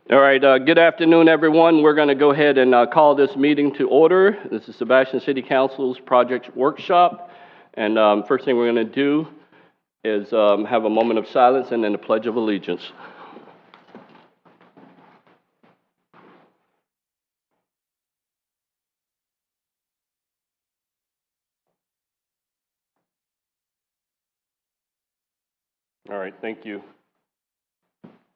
All right, good afternoon, everyone. We're going to go ahead and call this meeting to order. This is Sebastian City Council's project workshop. And first thing we're going to do is have a moment of silence and then the Pledge of Allegiance. All right, thank you.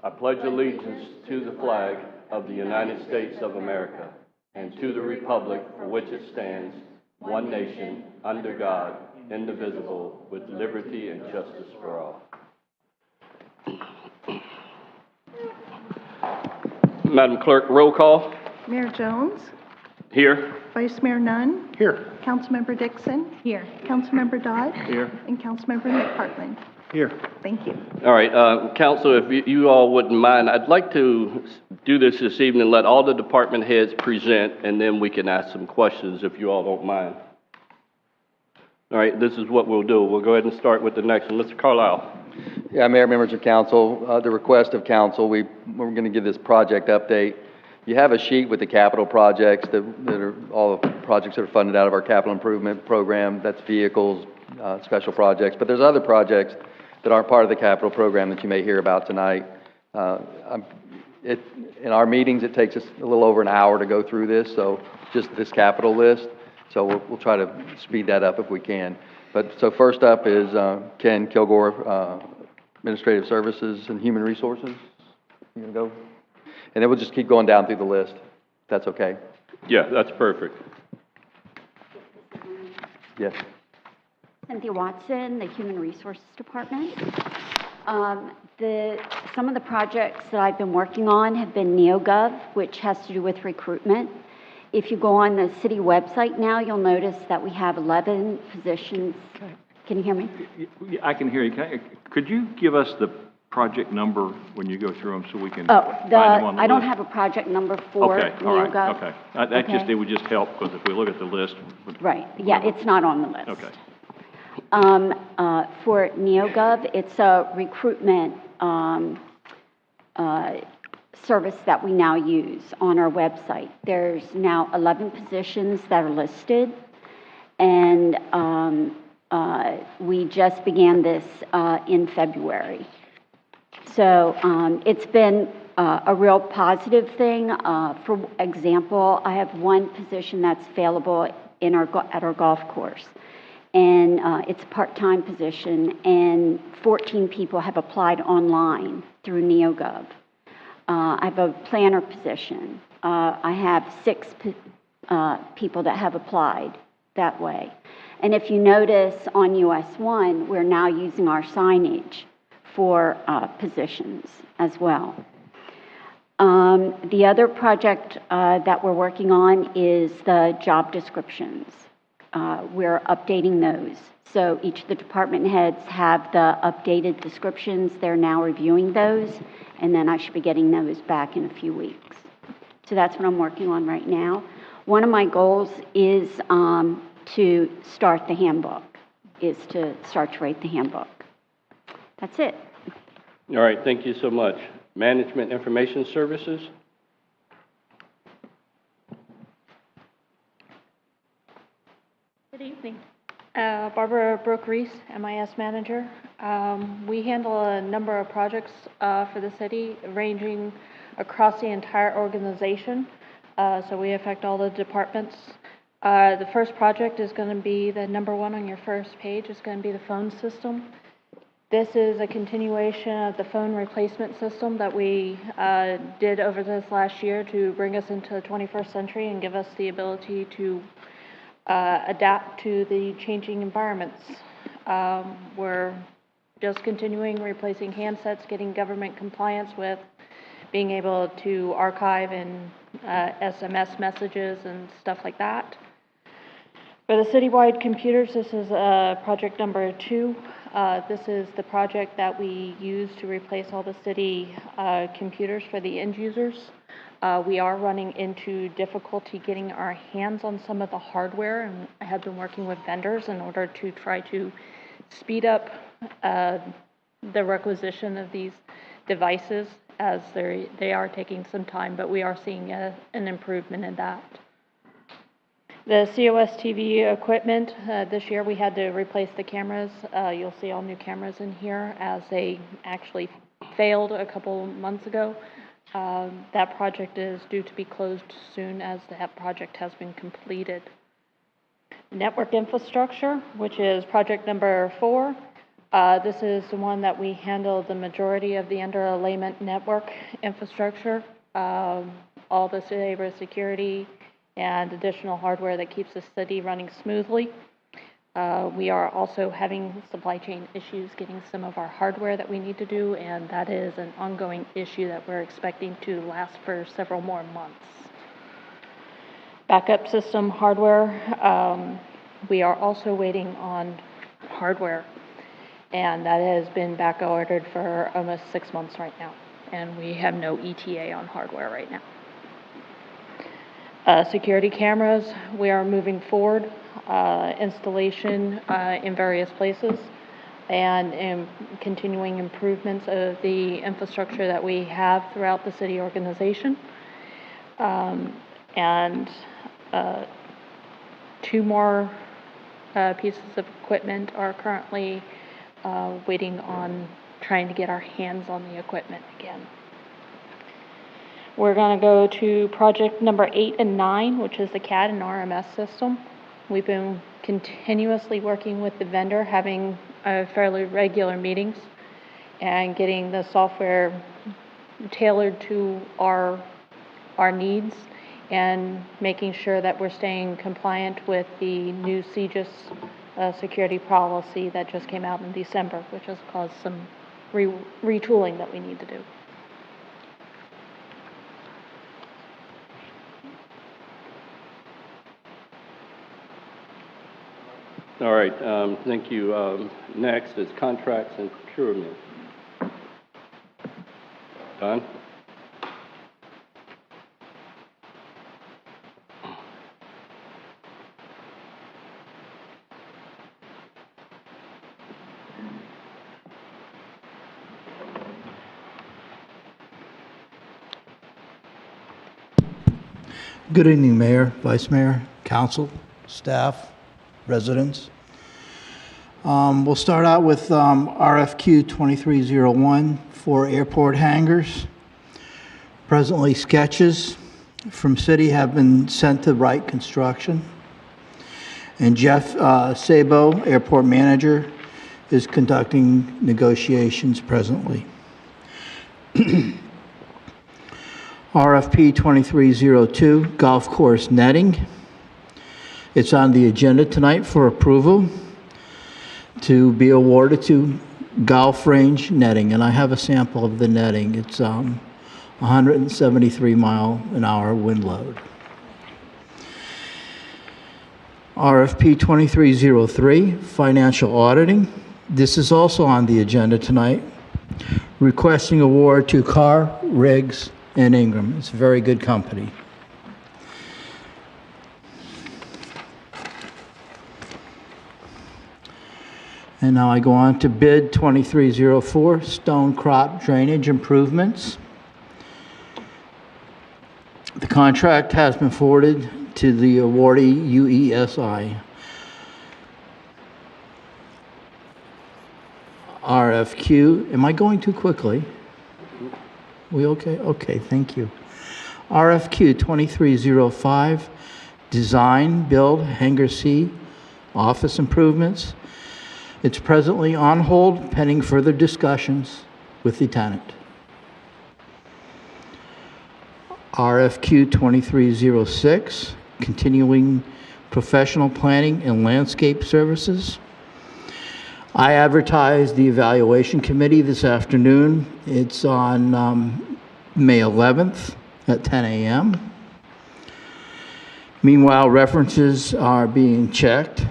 I pledge allegiance to the flag of the United States of America and to the republic for which it stands, one nation, under God, indivisible, with liberty and justice for all. Madam Clerk, roll call. Mayor Jones. Here. Vice Mayor Nunn. Here. Councilmember Dixon. Here. Councilmember Dodd. Here. And Councilmember McPartland. Here. Thank you. All right, Council, if you all wouldn't mind, I'd like to do this evening, let all the department heads present, and then we can ask some questions if you all don't mind. All right, this is what we'll do. We'll go ahead and start with the next one. Mr. Carlisle. Yeah, Mayor, members of council, the request of council, we're going to give this project update. You have a sheet with the capital projects that are all the projects that are funded out of our capital improvement program. That's vehicles, special projects, but there's other projects that aren't part of the capital program that you may hear about tonight. In our meetings, it takes us a little over an hour to go through this, so just this capital list. So we'll try to speed that up if we can. But so first up is Ken Kilgore, Administrative Services and Human Resources. You gonna go? And then we'll just keep going down through the list, if that's okay. Yeah, that's perfect. Yes. Cynthia Watson, the Human Resources Department. Some of the projects that I've been working on have been NeoGov, which has to do with recruitment. If you go on the city website now, you'll notice that we have 11 positions. Can you hear me? I can hear you. Could you give us the project number when you go through them so we can find them on the I don't list? have a project number for NeoGov. All right, okay. It would just help, because if we look at the list. Right, yeah, it's not on the list. Okay. For NeoGov, it's a recruitment service that we now use on our website. There's now 11 positions that are listed, and we just began this in February. So it's been a real positive thing. For example, I have one position that's available at our golf course. And it's a part-time position, and 14 people have applied online through NeoGov. I have a planner position. I have 6 people that have applied that way. And if you notice on US 1, we're now using our signage for positions as well. The other project that we're working on is the job descriptions. We're updating those. So each of the department heads have the updated descriptions. They're now reviewing those, and then I should be getting those back in a few weeks. So that's what I'm working on right now. One of my goals is to start the handbook, to write the handbook. That's it. All right, thank you so much. Management Information Services. Good evening. Barbara Brooke-Reese, MIS Manager. We handle a number of projects for the city, ranging across the entire organization. So we affect all the departments. The first project is going to be the number 1 on your first page. It's going to be the phone system. This is a continuation of the phone replacement system that we did over this last year to bring us into the 21st century and give us the ability to adapt to the changing environments. We're just continuing replacing handsets, getting government compliance with being able to archive and SMS messages and stuff like that. For the citywide computers, this is project number 2. This is the project that we use to replace all the city computers for the end users. We are running into difficulty getting our hands on some of the hardware, and I have been working with vendors in order to try to speed up the requisition of these devices as they are taking some time, but we are seeing an improvement in that. The COS TV equipment, this year we had to replace the cameras. You'll see all new cameras in here as they actually failed a couple months ago. That project is due to be closed soon as that project has been completed. Network infrastructure, which is project number 4. This is the one that we handle the majority of the underlayment network infrastructure, all the cybersecurity and additional hardware that keeps the city running smoothly. We are also having supply chain issues getting some of our hardware that we need to do, and that is an ongoing issue that we're expecting to last for several more months. Backup system hardware, we are also waiting on hardware, and that has been back ordered for almost 6 months right now, and we have no ETA on hardware right now. Security cameras, we are moving forward, installation in various places, and continuing improvements of the infrastructure that we have throughout the city organization. And 2 more pieces of equipment are currently waiting on trying to get our hands on the equipment again. We're going to go to project number 8 and 9, which is the CAD and RMS system. We've been continuously working with the vendor, having fairly regular meetings and getting the software tailored to our needs and making sure that we're staying compliant with the new CGIS security policy that just came out in December, which has caused some retooling that we need to do. All right, thank you. Next is contracts and procurement. Don? Good evening, Mayor, Vice Mayor, Council, staff, residents. We'll start out with RFQ 2301 for airport hangars. Presently, sketches from city have been sent to Wright Construction. And Jeff Sabo, airport manager, is conducting negotiations presently. RFP 2302, golf course netting. It's on the agenda tonight for approval to be awarded to golf range netting, and I have a sample of the netting. It's 173-mile-an-hour wind load. RFP 2303, financial auditing. This is also on the agenda tonight. Requesting award to Carr, Riggs, and Ingram. It's a very good company. And now I go on to bid 2304, stone crop drainage improvements. The contract has been forwarded to the awardee UESI. RFQ, am I going too quickly? We okay? Okay, thank you. RFQ 2305, design, build, hangar C, office improvements. It's presently on hold pending further discussions with the tenant. RFQ 2306, continuing professional planning and landscape services. I advertised the evaluation committee this afternoon. It's on May 11th at 10 a.m. Meanwhile, references are being checked.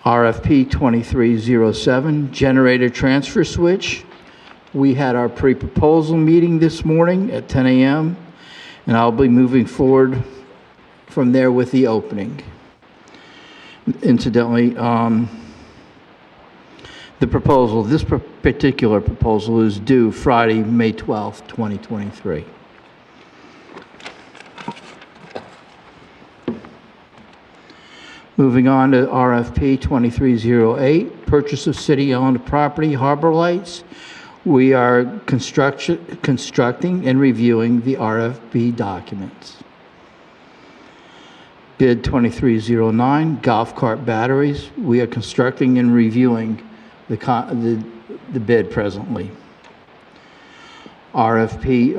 RFP 2307, generator transfer switch. We had our pre-proposal meeting this morning at 10 a.m., and I'll be moving forward from there with the opening. Incidentally, This particular proposal is due Friday, May 12th, 2023. Moving on to RFP 2308, purchase of city-owned property, Harbor Lights. We are constructing and reviewing the RFP documents. Bid 2309, golf cart batteries. We are constructing and reviewing the bid presently. Bid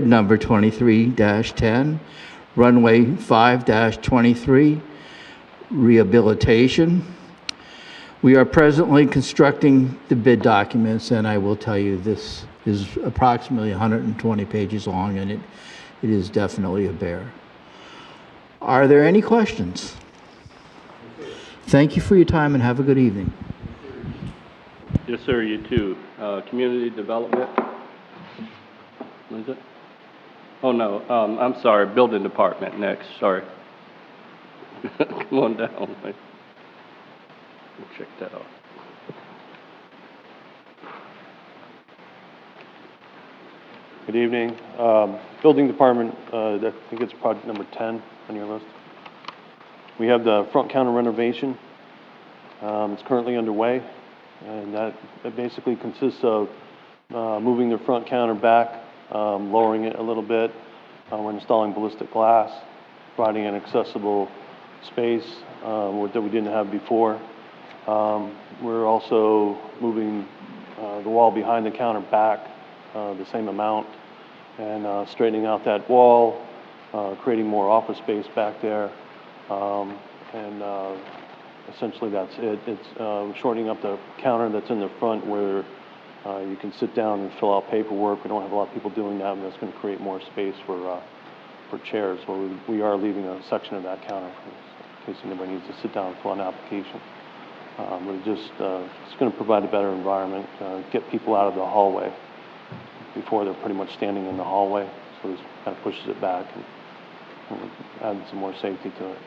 number 23-10, runway 5-23, rehabilitation. We are presently constructing the bid documents, and I will tell you this is approximately 120 pages long, and it is definitely a bear. Are there any questions? Thank you for your time and have a good evening. Yes, sir, you too. Community development? What is it? Oh, no, I'm sorry, building department next, sorry. Come on down. We'll check that out. Good evening. Building department, I think it's project number 10 on your list. We have the front counter renovation. It's currently underway, and that basically consists of moving the front counter back, lowering it a little bit. We're installing ballistic glass, providing an accessible space that we didn't have before. We're also moving the wall behind the counter back the same amount, and straightening out that wall, creating more office space back there, and essentially that's it. It's shortening up the counter that's in the front where you can sit down and fill out paperwork. We don't have a lot of people doing that, and that's going to create more space for chairs. So we are leaving a section of that counter in case anybody needs to sit down and fill out an application. It's going to provide a better environment, get people out of the hallway. Before they're pretty much standing in the hallway, so this kind of pushes it back and adds some more safety to it.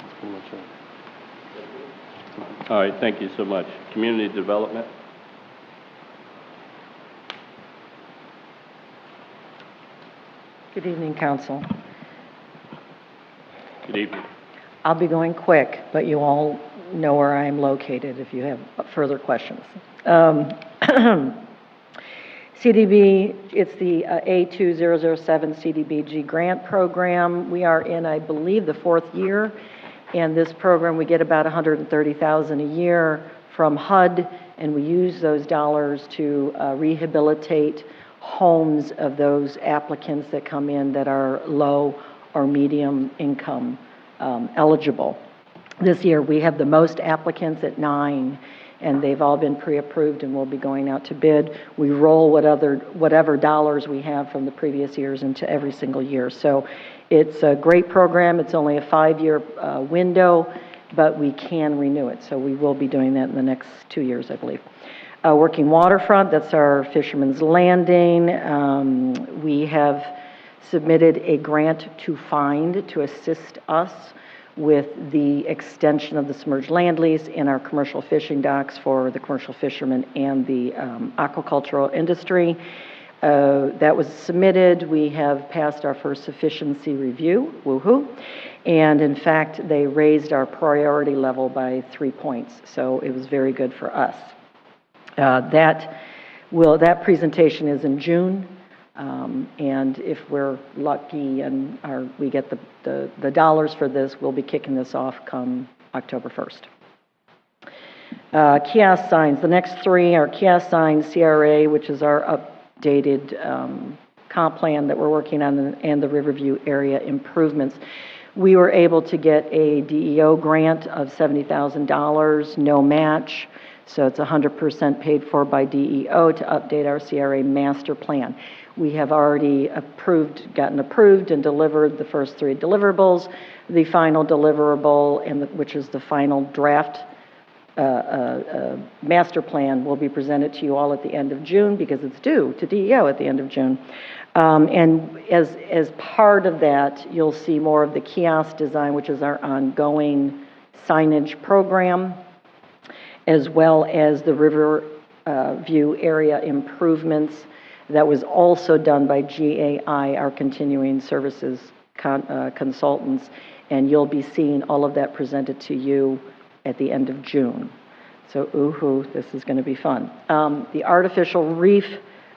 That's pretty much it. All right, thank you so much. Community development? Good evening, Council. Good evening. I'll be going quick, but you all know where I am located if you have further questions. CDB, it's the A2007 CDBG grant program. We are in, I believe, the 4th year. And this program, we get about $130,000 a year from HUD, and we use those dollars to rehabilitate homes of those applicants that come in that are low or medium income eligible. This year, we have the most applicants at 9, and they've all been pre-approved and will be going out to bid. We roll whatever dollars we have from the previous years into every single year. So it's a great program. It's only a 5-year window, but we can renew it. So we will be doing that in the next 2 years, I believe. Working waterfront, that's our Fisherman's Landing. We have submitted a grant to find to assist us with the extension of the submerged land lease in our commercial fishing docks for the commercial fishermen and the aquacultural industry. That was submitted. We have passed our first sufficiency review, woohoo. And in fact, they raised our priority level by 3 points. So it was very good for us. That presentation is in June. And if we're lucky and we get the dollars for this, we'll be kicking this off come October 1st. Kiosk signs. The next 3 are kiosk signs, CRA, which is our updated comp plan that we're working on, and the Riverview area improvements. We were able to get a DEO grant of $70,000, no match. So it's 100% paid for by DEO to update our CRA master plan. We have already gotten approved and delivered the first 3 deliverables. The final deliverable, which is the final draft master plan, will be presented to you all at the end of June because it's due to DEO at the end of June. And as part of that, you'll see more of the kiosk design, which is our ongoing signage program, as well as the River View area improvements. That was also done by GAI, our continuing services consultants, and you'll be seeing all of that presented to you at the end of June. So, this is going to be fun. The artificial reef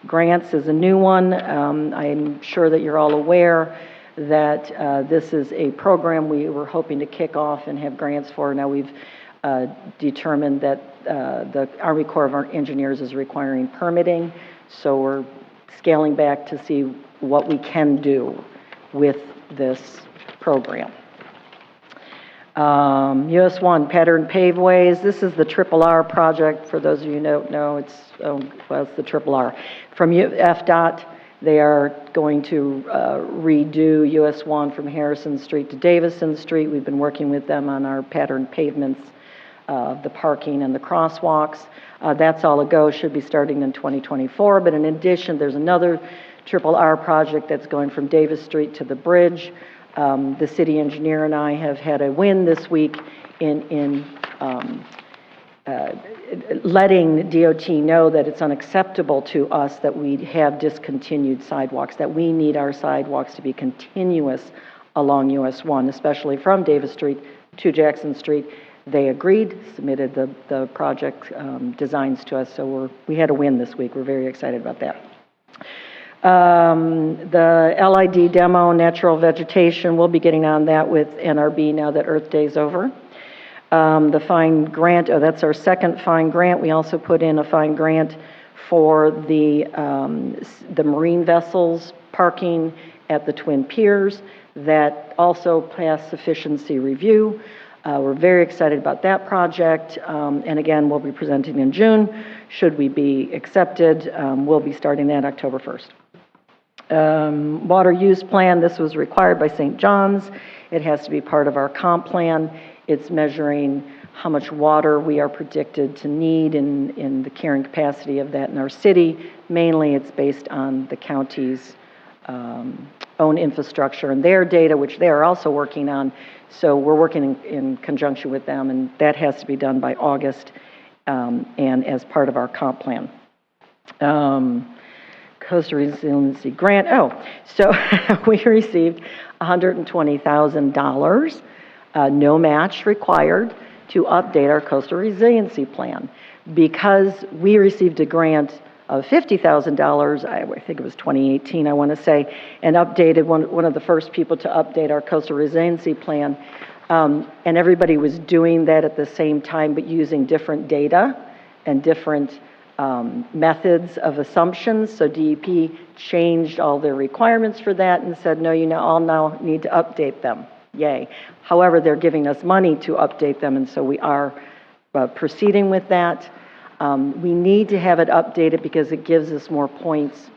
grants is a new one. I'm sure that you're all aware that this is a program we were hoping to kick off and have grants for. Now we've determined that the Army Corps of Engineers is requiring permitting, so we're scaling back to see what we can do with this program. US 1, pattern paveways. This is the Triple R project. For those of you who don't know, it's the Triple R. From FDOT, they are going to redo US 1 from Harrison Street to Davison Street. We've been working with them on our pattern pavements, the parking and the crosswalks. That's all a go, should be starting in 2024. But in addition, there's another Triple R project that's going from Davis Street to the bridge. The city engineer and I have had a win this week in letting DOT know that it's unacceptable to us that we have discontinued sidewalks, that we need our sidewalks to be continuous along US 1, especially from Davis Street to Jackson Street. They agreed, submitted the project designs to us, so we had a win this week. We're very excited about that. The LID demo, natural vegetation, we'll be getting on that with NRB now that Earth Day is over. The fine grant, that's our second fine grant. We also put in a fine grant for the marine vessels parking at the Twin Piers. That also passed sufficiency review. We're very excited about that project. And again, we'll be presenting in June. Should we be accepted, we'll be starting that October 1st. Water use plan, this was required by St. John's. It has to be part of our comp plan. It's measuring how much water we are predicted to need in the carrying capacity of that in our city. Mainly, it's based on the county's own infrastructure and their data, which they are also working on. So we're working in conjunction with them, and that has to be done by August and as part of our comp plan. Coastal Resiliency Grant. So we received $120,000, no match required, to update our Coastal Resiliency Plan. Because we received a grant of $50,000, I think it was 2018, I want to say, and updated, one of the first people to update our Coastal Resiliency Plan. And everybody was doing that at the same time, but using different data and different methods of assumptions. So DEP changed all their requirements for that and said, no, you all now need to update them. Yay. However, they're giving us money to update them, and so we are proceeding with that. We need to have it updated because it gives us more points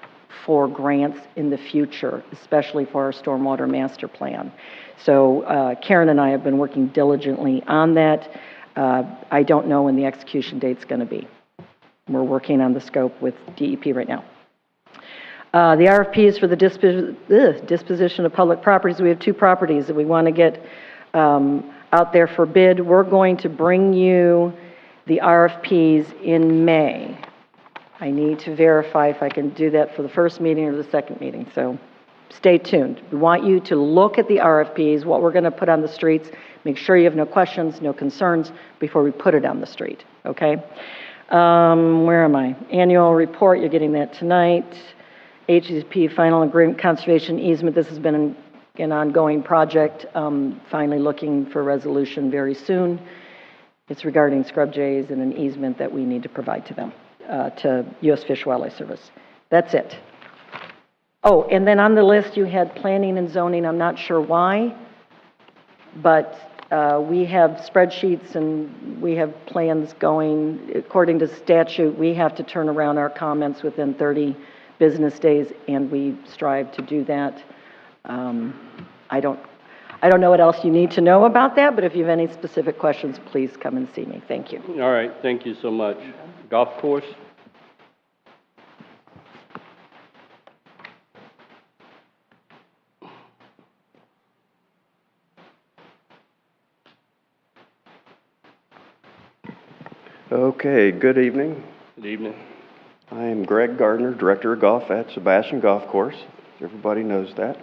for grants in the future, especially for our stormwater master plan. So Karen and I have been working diligently on that. I don't know when the execution date's going to be. We're working on the scope with DEP right now. The RFPs for the disposition of public properties. We have 2 properties that we want to get out there for bid. We're going to bring you the RFPs in May. I need to verify if I can do that for the first meeting or the second meeting, so stay tuned. We want you to look at the RFPs, what we're going to put on the streets, make sure you have no questions, no concerns before we put it on the street, okay? Where am I? Annual report, you're getting that tonight. HCP final agreement, conservation easement, this has been an ongoing project, finally looking for resolution very soon. It's regarding scrub jays and an easement that we need to provide to them, to U.S. Fish and Wildlife Service. That's it. Oh, and then on the list you had planning and zoning. I'm not sure why, but we have spreadsheets and we have plans going. According to statute, we have to turn around our comments within 30 business days, and we strive to do that. I don't know what else you need to know about that, but if you have any specific questions, please come and see me. Thank you. All right, thank you so much. Golf course? Okay, good evening. Good evening. I am Greg Gardner, Director of Golf at Sebastian Golf Course. Everybody knows that.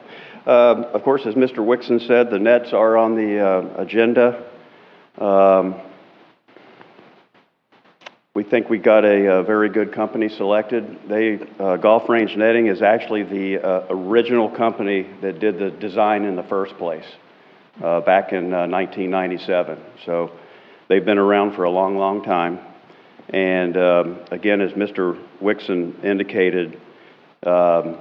Of course, as Mr. Wixon said, the nets are on the agenda. We think we got a very good company selected. Golf Range Netting is actually the original company that did the design in the first place back in 1997. So they've been around for a long, long time. And again, as Mr. Wixon indicated, the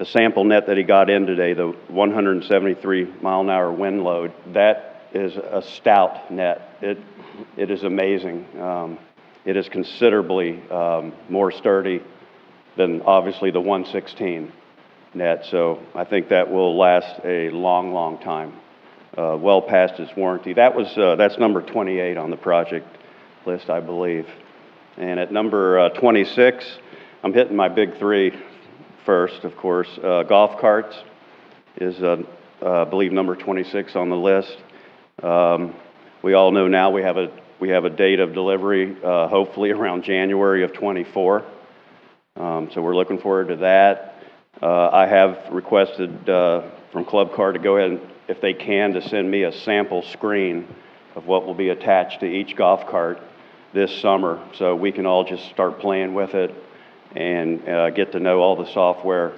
sample net that he got in today, the 173 mile an hour wind load, that is a stout net. It is amazing. It is considerably more sturdy than obviously the 116 net. So I think that will last a long, long time, well past its warranty. That's number 28 on the project list, I believe. And at number 26, I'm hitting my big three first, of course. Golf carts is, I believe, number 26 on the list. We all know now we have a date of delivery, hopefully around January of 24. So we're looking forward to that. I have requested from Club Car to go ahead and, if they can, to send me a sample screen of what will be attached to each golf cart this summer, so we can all just start playing with it and get to know all the software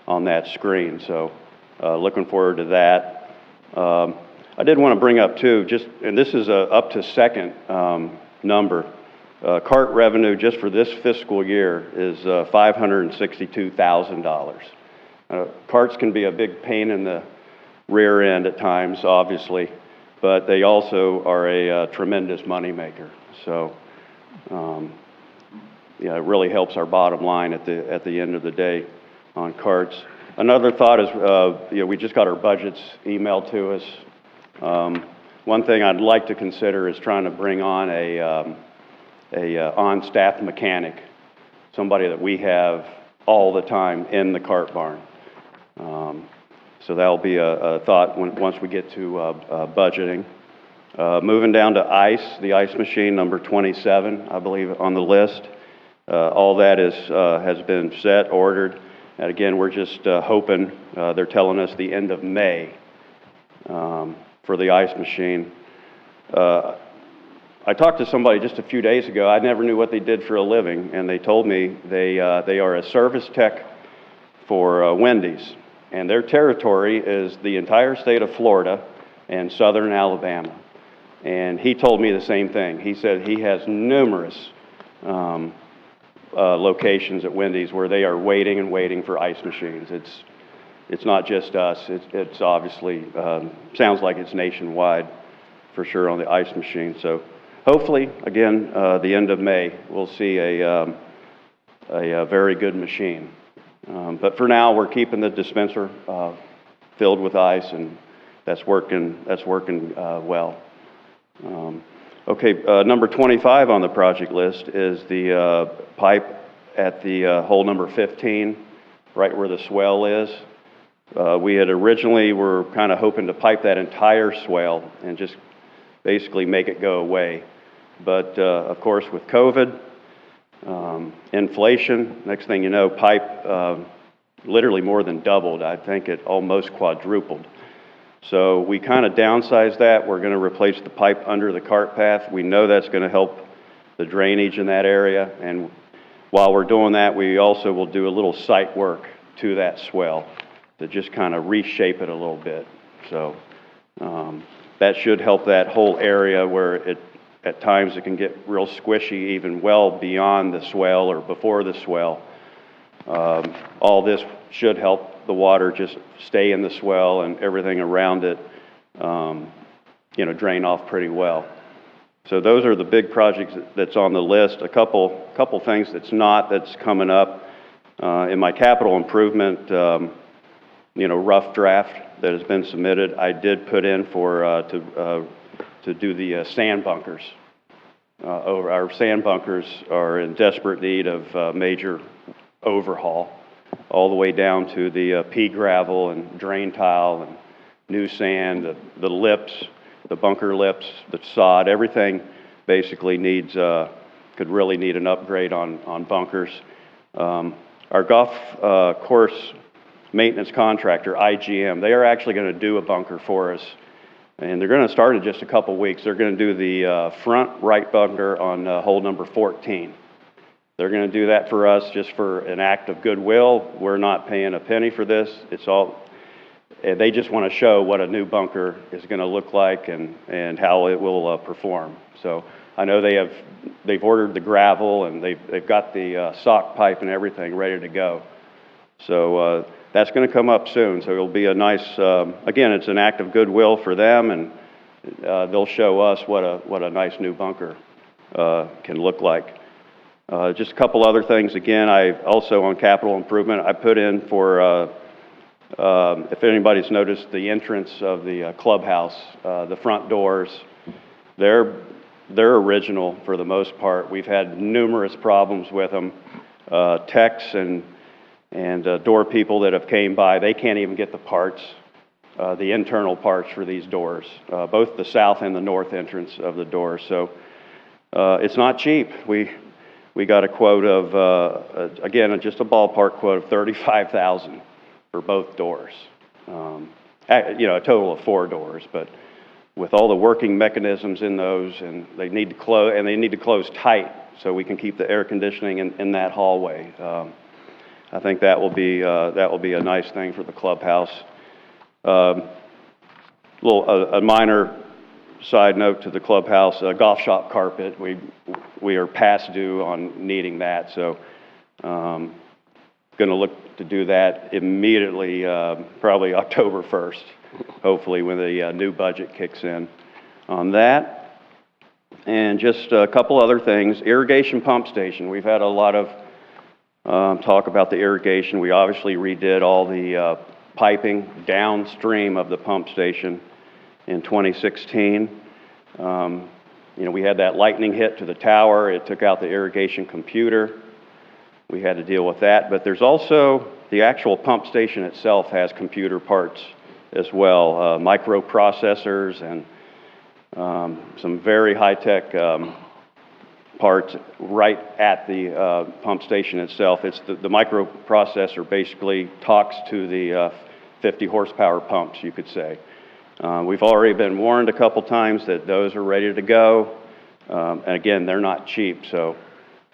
on that screen. So looking forward to that. I did want to bring up too, and this is a up to second number. Cart revenue just for this fiscal year is $562,000. Carts can be a big pain in the rear end at times, obviously, but they also are a tremendous moneymaker. So, yeah, it really helps our bottom line at the end of the day on carts. Another thought is, we just got our budgets emailed to us. One thing I'd like to consider is trying to bring on a on-staff mechanic, somebody that we have all the time in the cart barn. So that'll be a thought once we get to budgeting. Moving down to ice, the ice machine, number 27, I believe, on the list. All that has been set, ordered. And again, we're just hoping, they're telling us the end of May for the ice machine. I talked to somebody just a few days ago. I never knew what they did for a living, and they told me they are a service tech for Wendy's. And their territory is the entire state of Florida and southern Alabama. And he told me the same thing. He said he has numerous locations at Wendy's where they are waiting and waiting for ice machines. It's not just us. It's obviously, sounds like it's nationwide for sure on the ice machine. So hopefully, again, the end of May, we'll see a very good machine. But for now, we're keeping the dispenser filled with ice, and that's working well. Okay, number 25 on the project list is the pipe at the hole number 15, right where the swell is. We had originally were kind of hoping to pipe that entire swell and just basically make it go away. But of course, with COVID, inflation, next thing you know, pipe literally more than doubled. I think it almost quadrupled. So we kind of downsized that. We're going to replace the pipe under the cart path. We know that's going to help the drainage in that area. And while we're doing that, we also will do a little site work to that swell to just kind of reshape it a little bit. So that should help that whole area where at times it can get real squishy, even well beyond the swell or before the swell. All this should help the water just stay in the swell and everything around it, drain off pretty well. So those are the big projects that's on the list. A couple things that's coming up. In my capital improvement, rough draft that has been submitted, I did put in to do the sand bunkers. Our sand bunkers are in desperate need of major overhaul, all the way down to the pea gravel and drain tile and new sand, the lips, the bunker lips, the sod, everything basically needs could really need an upgrade on bunkers. Our golf course maintenance contractor, IGM, they are actually going to do a bunker for us, and they're going to start in just a couple weeks. They're going to do the front right bunker on hole number 14. They're going to do that for us just for an act of goodwill. We're not paying a penny for this. It's all, they just want to show what a new bunker is going to look like and how it will perform. So I know they've ordered the gravel and they've got the sock pipe and everything ready to go. So that's going to come up soon. So it'll be a nice, again, it's an act of goodwill for them, and they'll show us what a nice new bunker can look like. Just a couple other things. Again, I also on capital improvement, I put in for, if anybody's noticed the entrance of the clubhouse, the front doors, they're original for the most part. We've had numerous problems with them. Techs and door people that have came by, they can't even get the parts, the internal parts for these doors, both the south and the north entrance of the doors. So it's not cheap. We got a quote of, again, just a ballpark quote of $35,000 for both doors. You know, a total of 4 doors, but with all the working mechanisms in those, and they need to close tight so we can keep the air conditioning in that hallway. I think that will be a nice thing for the clubhouse. A minor side note to the clubhouse, golf shop carpet. We are past due on needing that, so going to look to do that immediately, probably October 1st, hopefully when the new budget kicks in on that. And just a couple other things. Irrigation pump station. We've had a lot of talk about the irrigation. We obviously redid all the piping downstream of the pump station in 2016. You know, we had that lightning hit to the tower. It took out the irrigation computer. We had to deal with that. But there's also the actual pump station itself has computer parts as well, microprocessors and some very high-tech parts right at the pump station itself. It's the microprocessor basically talks to the 50 horsepower pumps, you could say. We've already been warned a couple times that those are ready to go. And again, they're not cheap, so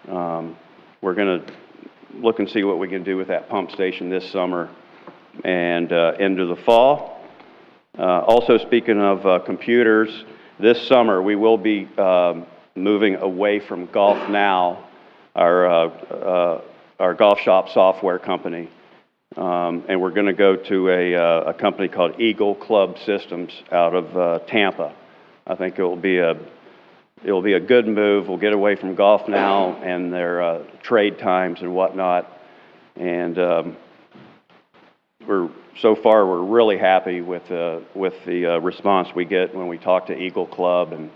we're going to look and see what we can do with that pump station this summer and into the fall. Also, speaking of computers, this summer we will be moving away from Golf Now, our golf shop software company. And we're going to go to a company called Eagle Club Systems out of Tampa. I think it will be a good move. We'll get away from Golf Now and their trade times and whatnot. And so far we're really happy with the response we get when we talk to Eagle Club. And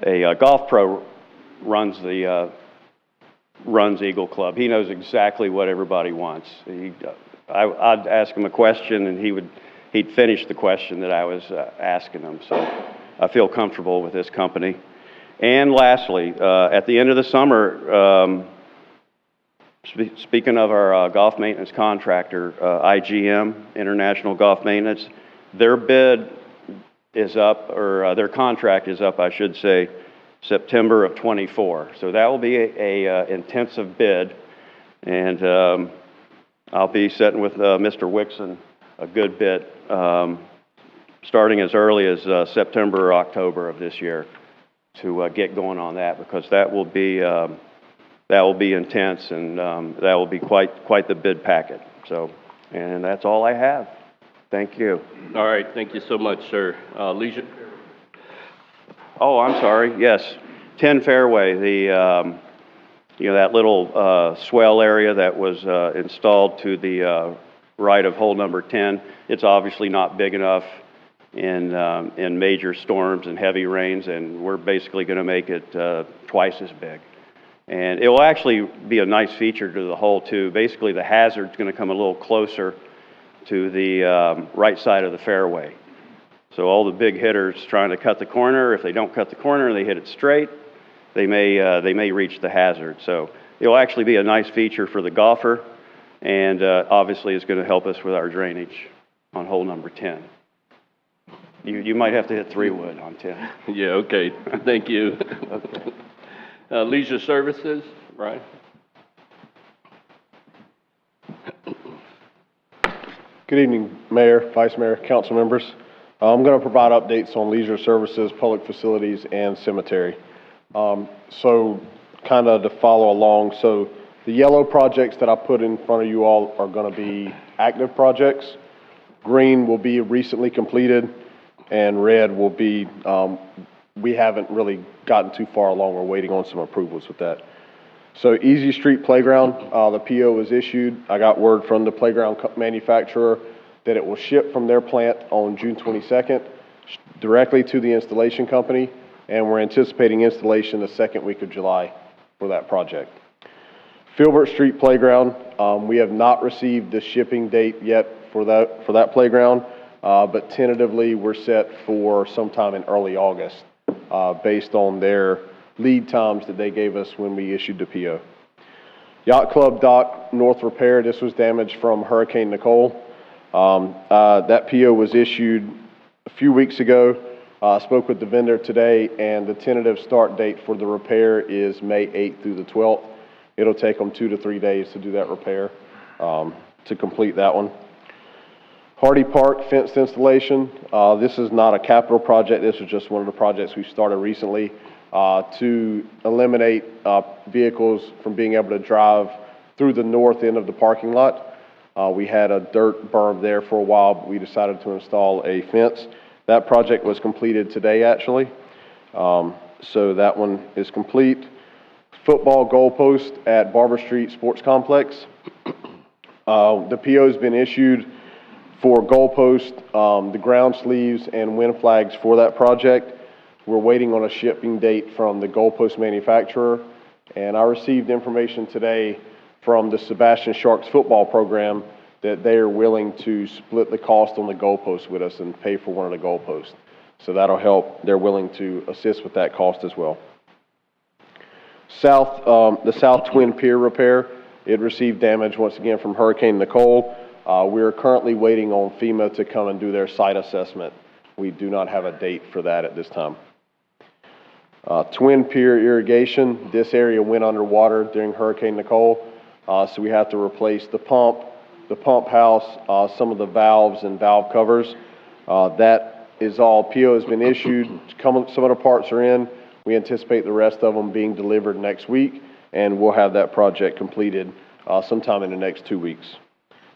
a golf pro runs Eagle Club. He knows exactly what everybody wants. I'd ask him a question and he'd finish the question that I was asking him. So I feel comfortable with this company. And lastly, at the end of the summer, speaking of our golf maintenance contractor, IGM, International Golf Maintenance, their bid is up, or their contract is up, I should say, September of 24. So that will be a intensive bid, and I'll be sitting with Mr. Wixon a good bit, starting as early as September or October of this year to get going on that, because that will be intense, and that will be quite the bid packet. So, and that's all I have. Thank you. All right, thank you so much, sir. Leisure. Oh, I'm sorry. Yes, 10 fairway. The that little swell area that was installed to the right of hole number 10. It's obviously not big enough in major storms and heavy rains, and we're basically going to make it twice as big. And it will actually be a nice feature to the hole too. Basically, the hazard's going to come a little closer to the right side of the fairway. So all the big hitters trying to cut the corner, if they don't cut the corner, they hit it straight. they may reach the hazard. So it'll actually be a nice feature for the golfer, and obviously it's going to help us with our drainage on hole number 10. You might have to hit 3-wood on 10. Yeah, okay, thank you. Okay. Leisure Services, Brian? Good evening, Mayor, Vice Mayor, council members. I'm going to provide updates on leisure services, public facilities, and cemetery. So kind of to follow along, so the yellow projects that I put in front of you all are going to be active projects. Green will be recently completed, and red will be, we haven't really gotten too far along. We're waiting on some approvals with that. So Easy Street Playground, the PO was issued. I got word from the playground manufacturer that it will ship from their plant on June 22nd directly to the installation company, and we're anticipating installation the second week of July for that project. Filbert Street Playground, we have not received the shipping date yet for that playground, but tentatively we're set for sometime in early August, based on their lead times that they gave us when we issued the PO. Yacht Club Dock North Repair, this was damaged from Hurricane Nicole. That PO was issued a few weeks ago. I spoke with the vendor today, and the tentative start date for the repair is May 8th through the 12th. It'll take them 2 to 3 days to do that repair, to complete that one. Hardy Park fence installation. This is not a capital project. This is just one of the projects we started recently to eliminate vehicles from being able to drive through the north end of the parking lot. We had a dirt berm there for a while, but we decided to install a fence. That project was completed today, actually. So that one is complete. Football goalpost at Barber Street Sports Complex. The PO has been issued for goalpost, the ground sleeves, and wind flags for that project. We're waiting on a shipping date from the goalpost manufacturer, and I received information today from the Sebastian Sharks football program that they are willing to split the cost on the goalpost with us and pay for one of the goalposts. So that'll help. They're willing to assist with that cost as well. The South Twin Pier repair, it received damage once again from Hurricane Nicole. We are currently waiting on FEMA to come and do their site assessment. We do not have a date for that at this time. Twin Pier irrigation, this area went underwater during Hurricane Nicole, so we have to replace the pump house, some of the valves and valve covers. That is all. PO has been issued. Some of the parts are in. We anticipate the rest of them being delivered next week, and we'll have that project completed sometime in the next 2 weeks.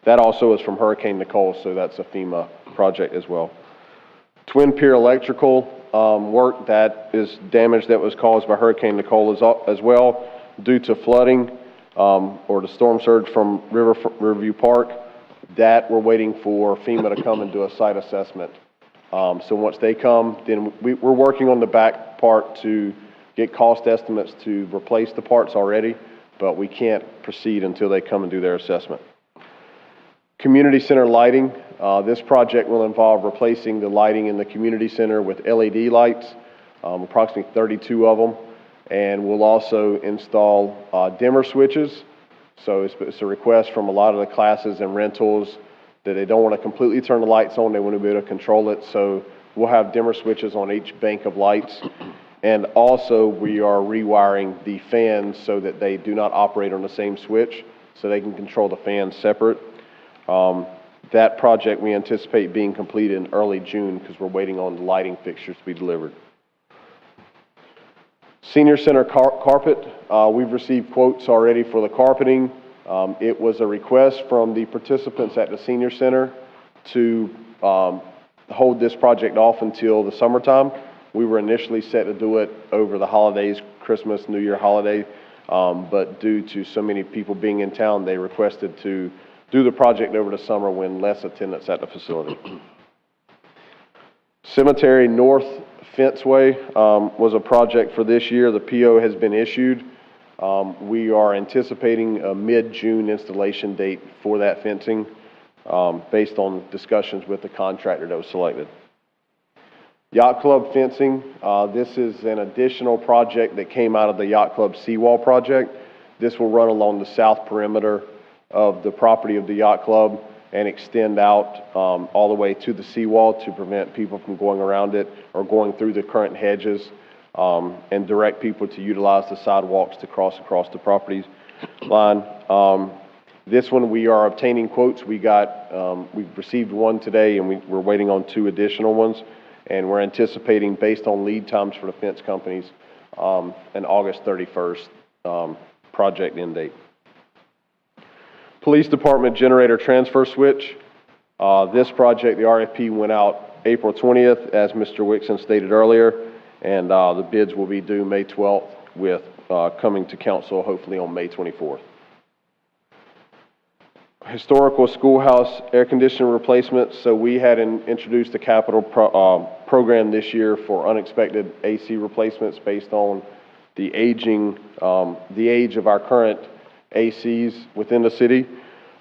That also is from Hurricane Nicole, so that's a FEMA project as well. Twin Pier electrical work, that is damage that was caused by Hurricane Nicole as well due to flooding or the storm surge from Riverview Park. That we're waiting for FEMA to come and do a site assessment. So once they come, then we're working on the back part to get cost estimates to replace the parts already, but we can't proceed until they come and do their assessment. Community center lighting. This project will involve replacing the lighting in the community center with LED lights, approximately 32 of them, and we'll also install dimmer switches. So it's a request from a lot of the classes and rentals that they don't want to completely turn the lights on, they want to be able to control it. So we'll have dimmer switches on each bank of lights. And also we are rewiring the fans so that they do not operate on the same switch, so they can control the fans separate. That project we anticipate being completed in early June because we're waiting on the lighting fixtures to be delivered. Senior Center carpet, we've received quotes already for the carpeting. It was a request from the participants at the Senior Center to hold this project off until the summertime. We were initially set to do it over the holidays, Christmas, New Year holiday, but due to so many people being in town, they requested to do the project over the summer when less attendance at the facility. Cemetery North Fenceway was a project for this year. The PO has been issued. We are anticipating a mid-June installation date for that fencing based on discussions with the contractor that was selected. Yacht Club fencing, this is an additional project that came out of the Yacht Club seawall project. This will run along the south perimeter of the property of the Yacht Club and extend out all the way to the seawall to prevent people from going around it or going through the current hedges, and direct people to utilize the sidewalks to cross across the property line. This one we are obtaining quotes. We've received one today, and we're waiting on 2 additional ones, and we're anticipating, based on lead times for the fence companies, an August 31st project end date. Police Department generator transfer switch. This project, the RFP went out April 20th, as Mr. Wixon stated earlier, and the bids will be due May 12th, with coming to council hopefully on May 24th. Historical schoolhouse air conditioner replacements. So we had introduced a capital program this year for unexpected AC replacements based on the age of our current ACs within the city.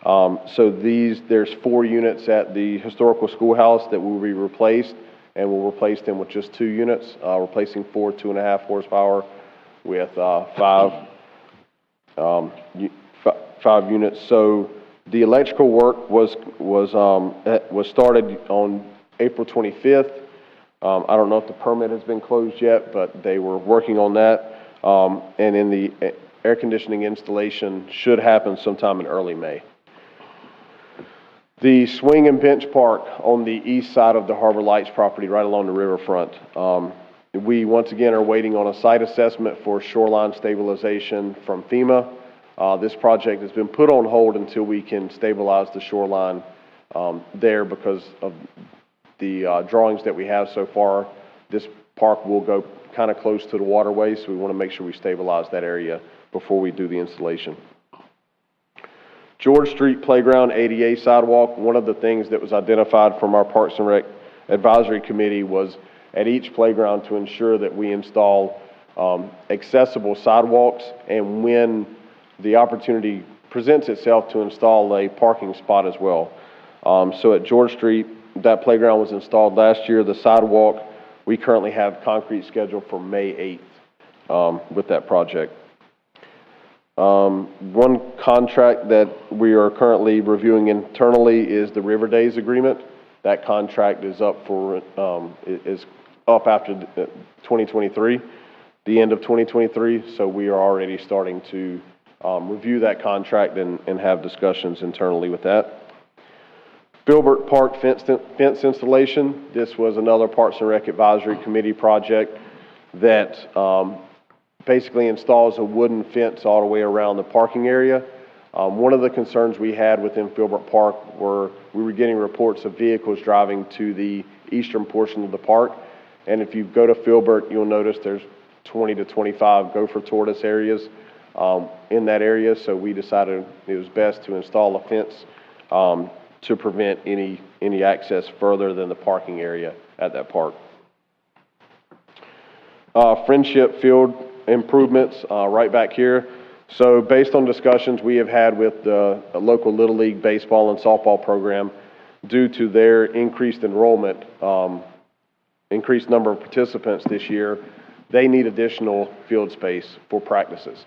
So there's 4 units at the historical schoolhouse that will be replaced, and we'll replace them with just 2 units, replacing 4 2.5 horsepower with 5 units. So the electrical work was started on April 25th. I don't know if the permit has been closed yet, but they were working on that. And in the air conditioning installation should happen sometime in early May. The swing and bench park on the east side of the Harbor Lights property, right along the riverfront. We once again are waiting on a site assessment for shoreline stabilization from FEMA. This project has been put on hold until we can stabilize the shoreline there because of the drawings that we have so far. This park will go kind of close to the waterway, so we want to make sure we stabilize that area before we do the installation. George Street Playground ADA sidewalk. One of the things that was identified from our Parks and Rec Advisory Committee was at each playground to ensure that we install accessible sidewalks, and when the opportunity presents itself, to install a parking spot as well. So at George Street, that playground was installed last year. The sidewalk, we currently have concrete scheduled for May 8th with that project. One contract that we are currently reviewing internally is the River Days agreement. That contract is up after 2023, the end of 2023. So we are already starting to review that contract and have discussions internally with that. Filbert Park fence installation. This was another Parks and Rec Advisory Committee project that basically installs a wooden fence all the way around the parking area. One of the concerns we had within Filbert Park were we were getting reports of vehicles driving to the eastern portion of the park. And if you go to Filbert, you'll notice there's 20 to 25 gopher tortoise areas in that area. So we decided it was best to install a fence to prevent any access further than the parking area at that park. Friendship Field improvements right back here. So based on discussions we have had with the local Little League baseball and softball program, due to their increased enrollment, increased number of participants this year, they need additional field space for practices.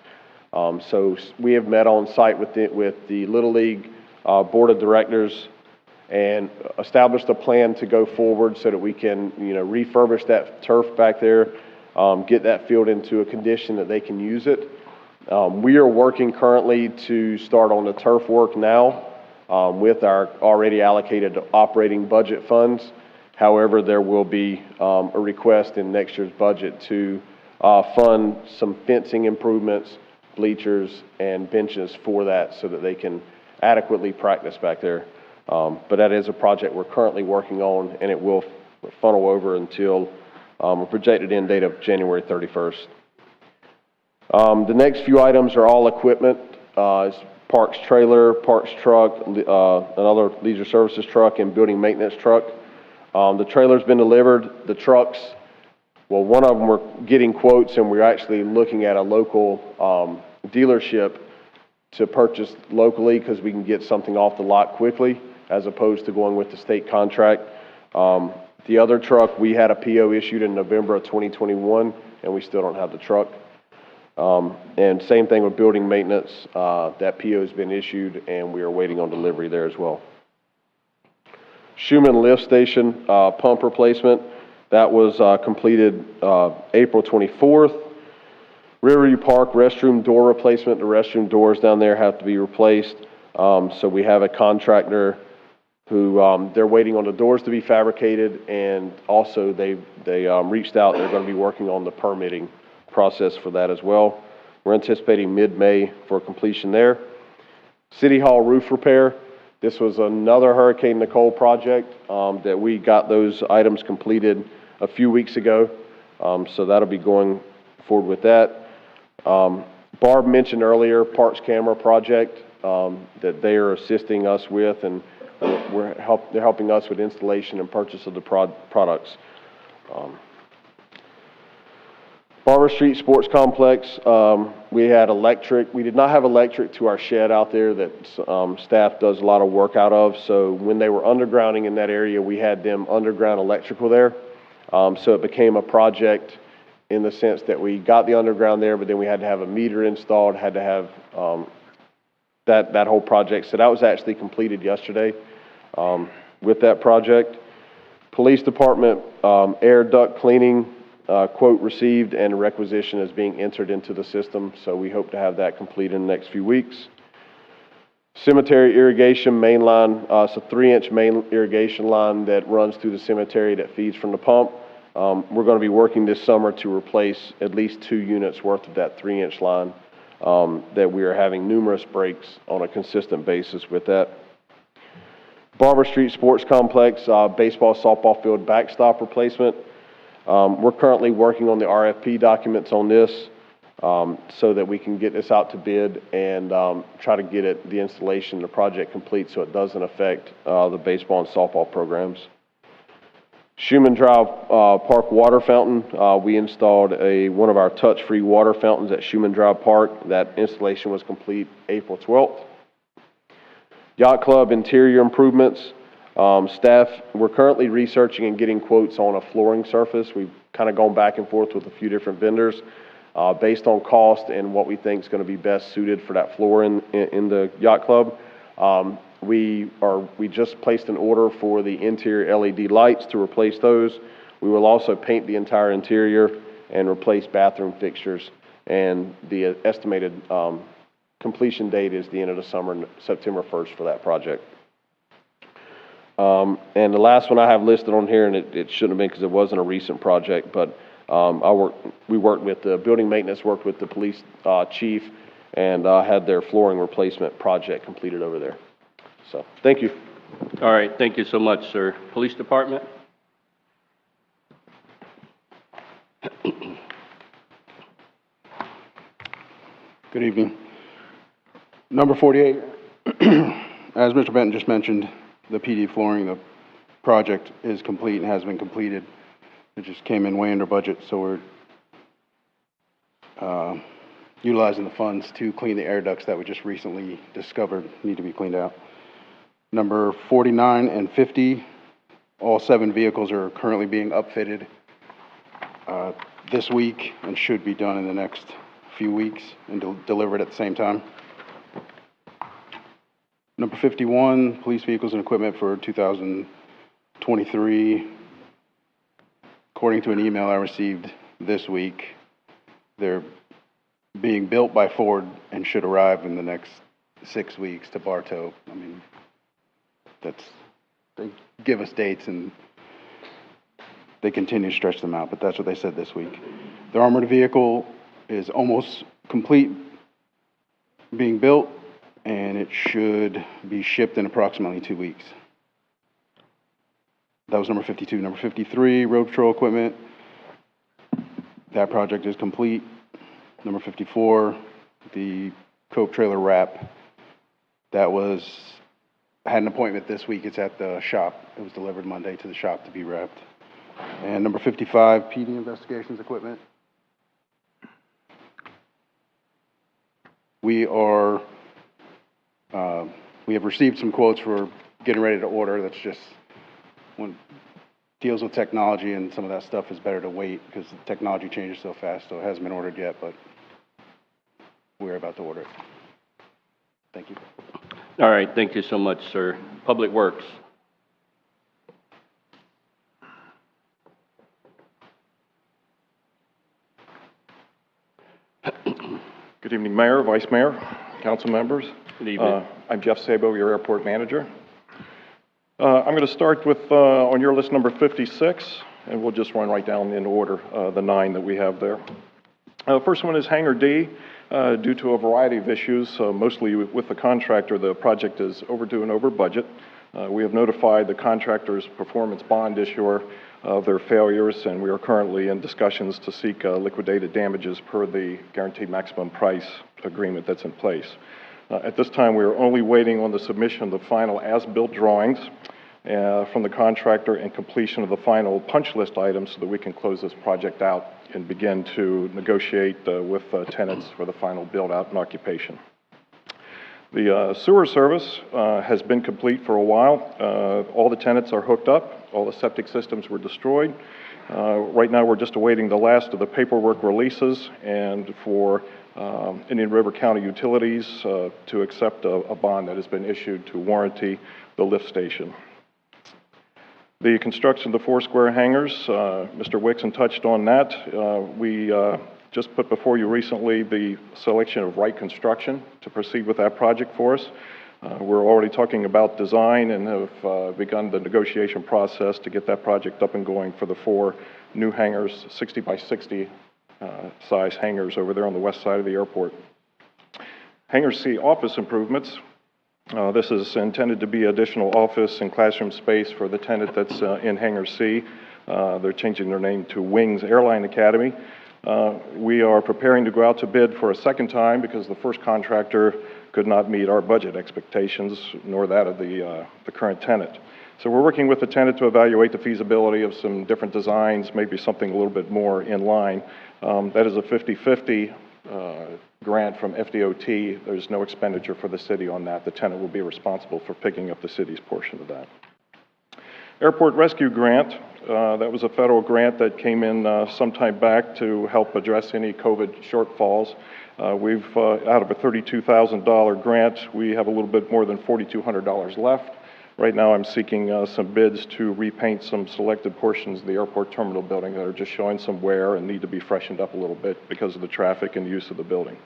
So we have met on site with the Little League Board of Directors and established a plan to go forward so that we can, refurbish that turf back there, get that field into a condition that they can use it. We are working currently to start on the turf work now with our already allocated operating budget funds. However, there will be a request in next year's budget to fund some fencing improvements, bleachers, and benches for that so that they can adequately practice back there. But that is a project we're currently working on, and it will funnel over until a projected end date of January 31st. The next few items are all equipment. Parks trailer, parks truck, another leisure services truck, and building maintenance truck. The trailer's been delivered. The trucks, well, one of them we're getting quotes, and we're actually looking at a local dealership to purchase locally because we can get something off the lot quickly as opposed to going with the state contract. The other truck, we had a PO issued in November of 2021, and we still don't have the truck. And same thing with building maintenance. That PO has been issued, and we are waiting on delivery there as well. Schumann Lift Station pump replacement, that was completed April 24th. Riverview Park restroom door replacement. The restroom doors down there have to be replaced. So we have a contractor who they're waiting on the doors to be fabricated, and also they reached out. They're going to be working on the permitting process for that as well. We're anticipating mid-May for completion there. City Hall roof repair. This was another Hurricane Nicole project that we got those items completed a few weeks ago. So that'll be going forward with that. Barb mentioned earlier Parks Camera project that they are assisting us with, and they're helping us with installation and purchase of the products. Barber Street Sports Complex, we had electric. We did not have electric to our shed out there that staff does a lot of work out of. So when they were undergrounding in that area, we had them underground electrical there. So it became a project in the sense that we got the underground there, but then we had to have a meter installed, had to have that whole project. So that was actually completed yesterday with that project. Police Department air duct cleaning quote received, and requisition is being entered into the system. So we hope to have that complete in the next few weeks. Cemetery irrigation main line, it's a 3-inch main irrigation line that runs through the cemetery that feeds from the pump. We're going to be working this summer to replace at least 2 units worth of that 3-inch line that we are having numerous breaks on a consistent basis with that. Barber Street Sports Complex, baseball, softball field backstop replacement. We're currently working on the RFP documents on this so that we can get this out to bid and try to get the installation, the project complete so it doesn't affect the baseball and softball programs. Schumann Drive Park water fountain. We installed one of our touch-free water fountains at Schumann Drive Park. That installation was complete April 12th. Yacht Club interior improvements. Staff, we're currently researching and getting quotes on a flooring surface. We've kind of gone back and forth with a few different vendors based on cost and what we think is going to be best suited for that floor in the Yacht Club. We just placed an order for the interior LED lights to replace those. We will also paint the entire interior and replace bathroom fixtures. And the estimated completion date is the end of the summer, September 1st for that project. And the last one I have listed on here, and it shouldn't have been because it wasn't a recent project, but we worked with the building maintenance, worked with the police chief, and had their flooring replacement project completed over there. So, thank you. All right, thank you so much, sir. Police Department? Good evening. Number 48, as Mr. Benton just mentioned, the PD flooring, the project is complete and has been completed. It just came in way under budget, so we're utilizing the funds to clean the air ducts that we just recently discovered need to be cleaned out. Number 49 and 50, all 7 vehicles are currently being upfitted this week and should be done in the next few weeks and delivered at the same time. Number 51, police vehicles and equipment for 2023. According to an email I received this week, they're being built by Ford and should arrive in the next 6 weeks to Bartow. I mean, they give us dates and they continue to stretch them out, but that's what they said this week. The armored vehicle is almost complete being built, and it should be shipped in approximately 2 weeks. That was number 52. Number 53, road patrol equipment. That project is complete. Number 54, the Cope trailer wrap. That I had an appointment this week. It's at the shop. It was delivered Monday to the shop to be wrapped. And number 55, PD investigations equipment. We have received some quotes for getting ready to order. That's just deals with technology and some of that stuff is better to wait because the technology changes so fast, so it hasn't been ordered yet, but we're about to order it. Thank you. All right, thank you so much, sir. Public Works. Good evening, Mayor, Vice Mayor, council members. Good evening. I'm Jeff Sabo, your airport manager. I'm going to start with, on your list, number 56, and we'll just run right down in order, the 9 that we have there. First one is Hangar D. Due to a variety of issues, mostly with the contractor, the project is overdue and over budget. We have notified the contractor's performance bond issuer of their failures, and we are currently in discussions to seek liquidated damages per the guaranteed maximum price agreement that's in place. At this time, we are only waiting on the submission of the final as-built drawings from the contractor and completion of the final punch list items so that we can close this project out and begin to negotiate with tenants for the final build-out and occupation. The sewer service has been complete for a while. All the tenants are hooked up. All the septic systems were destroyed. Right now, we're just awaiting the last of the paperwork releases and for Indian River County Utilities to accept a bond that has been issued to warranty the lift station. The construction of the 4 square hangars, Mr. Wixon touched on that. We just put before you recently the selection of Wright Construction to proceed with that project for us. We're already talking about design and have begun the negotiation process to get that project up and going for the 4 new hangars, 60 by 60 size hangars over there on the west side of the airport. Hangar C office improvements. This is intended to be additional office and classroom space for the tenant that's in Hangar C. They're changing their name to Wings Airline Academy. We are preparing to go out to bid for a second time because the first contractor could not meet our budget expectations, nor that of the current tenant. So we're working with the tenant to evaluate the feasibility of some different designs, maybe something a little bit more in line. That is a 50-50 grant from FDOT. There's no expenditure for the city on that. The tenant will be responsible for picking up the city's portion of that. Airport Rescue Grant, that was a federal grant that came in some time back to help address any COVID shortfalls. We've, out of a $32,000 grant, we have a little bit more than $4,200 left. Right now I'm seeking some bids to repaint some selected portions of the airport terminal building that are just showing some wear and need to be freshened up a little bit because of the traffic and use of the building.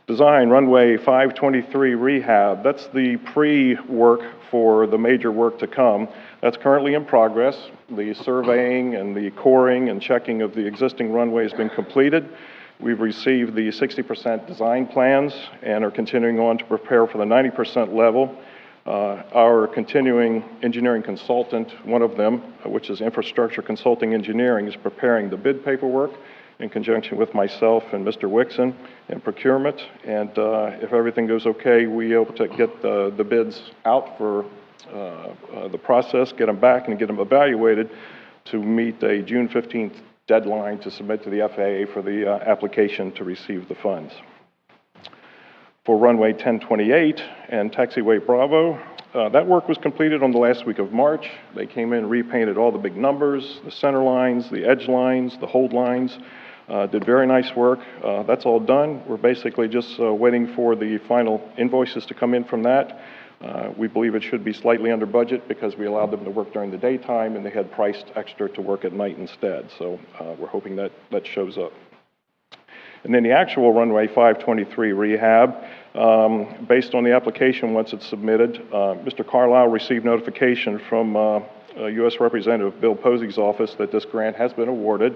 Design, runway 523 rehab. That's the pre-work for the major work to come. That's currently in progress. The surveying and the coring and checking of the existing runway has been completed. We've received the 60% design plans and are continuing on to prepare for the 90% level. Our continuing engineering consultant, one of them, which is Infrastructure Consulting Engineering, is preparing the bid paperwork in conjunction with myself and Mr. Wixon in procurement. And if everything goes okay, we hope to get the bids out for the process, get them back and get them evaluated to meet a June 15th deadline to submit to the FAA for the application to receive the funds. For runway 1028 and taxiway Bravo, that work was completed on the last week of March. They came in, repainted all the big numbers, the center lines, the edge lines, the hold lines, did very nice work. That's all done. We're basically just waiting for the final invoices to come in from that. We believe it should be slightly under budget because we allowed them to work during the daytime and they had priced extra to work at night instead. So we're hoping that that shows up. And then the actual runway 523 rehab, based on the application once it's submitted, Mr. Carlisle received notification from U.S. Representative Bill Posey's office that this grant has been awarded.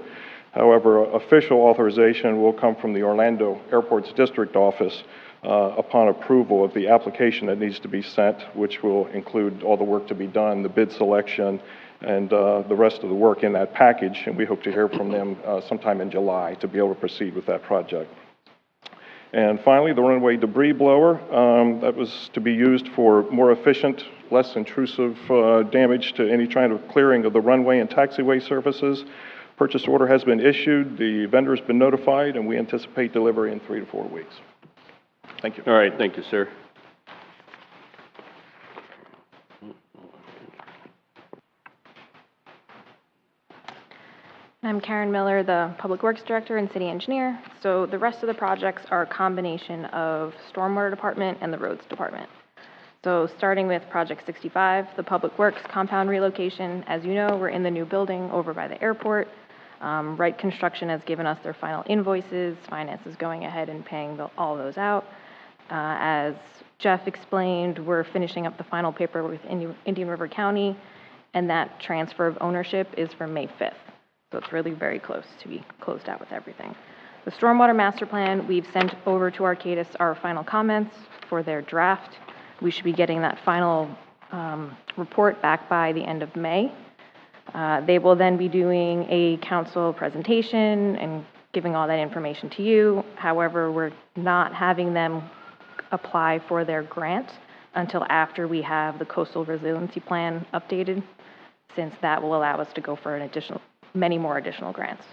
However, official authorization will come from the Orlando Airport's district office upon approval of the application that needs to be sent, which will include all the work to be done, the bid selection, and the rest of the work in that package. And we hope to hear from them sometime in July to be able to proceed with that project. And finally, the runway debris blower, that was to be used for more efficient, less intrusive damage to any kind of clearing of the runway and taxiway surfaces. Purchase order has been issued, the vendor has been notified, and we anticipate delivery in 3 to 4 weeks. Thank you. All right, thank you, sir. I'm Karen Miller, the Public Works Director and City Engineer. So the rest of the projects are a combination of Stormwater Department and the Roads Department. So starting with Project 65, the Public Works compound relocation. As you know, we're in the new building over by the airport. Wright Construction has given us their final invoices. Finance is going ahead and paying all those out. As Jeff explained, we're finishing up the final paper with Indian River County, and that transfer of ownership is for May 5th. So it's really very close to be closed out with everything. The Stormwater Master Plan, we've sent over to Arcadis our final comments for their draft. We should be getting that final report back by the end of May. They will then be doing a council presentation and giving all that information to you. However, we're not having them apply for their grant until after we have the Coastal Resiliency Plan updated, since that will allow us to go for many more additional grants.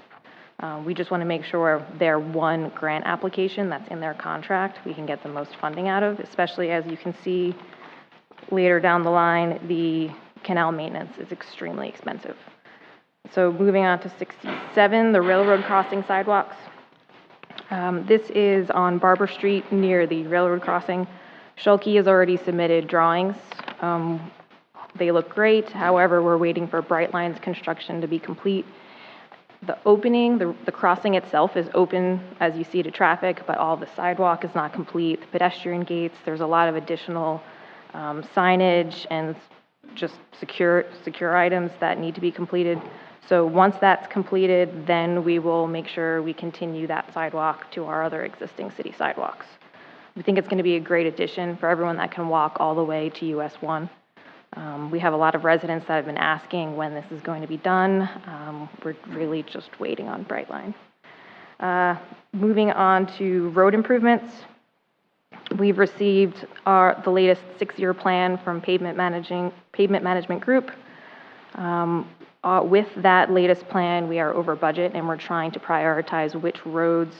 We just want to make sure their one grant application that's in their contract, we can get the most funding out of, especially as you can see later down the line, the canal maintenance is extremely expensive. So moving on to 67, the railroad crossing sidewalks. This is on Barber Street near the railroad crossing. Schulke has already submitted drawings. They look great. However, we're waiting for Brightlines construction to be complete. The opening, the crossing itself is open, as you see, to traffic, but all the sidewalk is not complete. The pedestrian gates, there's a lot of additional signage and just secure items that need to be completed. So once that's completed, then we will make sure we continue that sidewalk to our other existing city sidewalks. We think it's going to be a great addition for everyone that can walk all the way to US 1. We have a lot of residents that have been asking when this is going to be done. We're really just waiting on Brightline. Moving on to road improvements. We've received the latest 6-year plan from Pavement Management Group. With that latest plan, we are over budget, and we're trying to prioritize which roads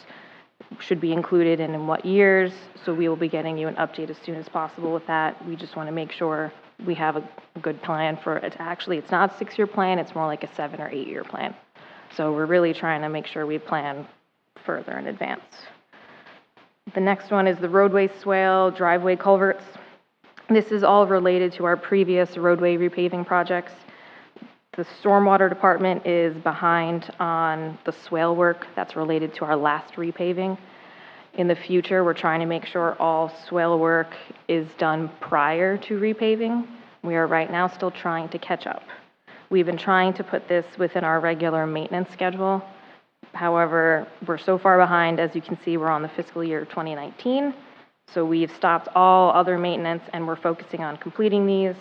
should be included and in what years. So we will be getting you an update as soon as possible with that. We just want to make sure we have a good plan for it. Actually, it's not a 6-year plan, it's more like a 7 or 8-year plan. So we're really trying to make sure we plan further in advance. The next one is the roadway swale, driveway culverts. This is all related to our previous roadway repaving projects. The Stormwater Department is behind on the swale work that's related to our last repaving. In the future, we're trying to make sure all swale work is done prior to repaving. We are right now still trying to catch up. We've been trying to put this within our regular maintenance schedule. However, we're so far behind, as you can see, we're on the fiscal year 2019. So we've stopped all other maintenance and we're focusing on completing these.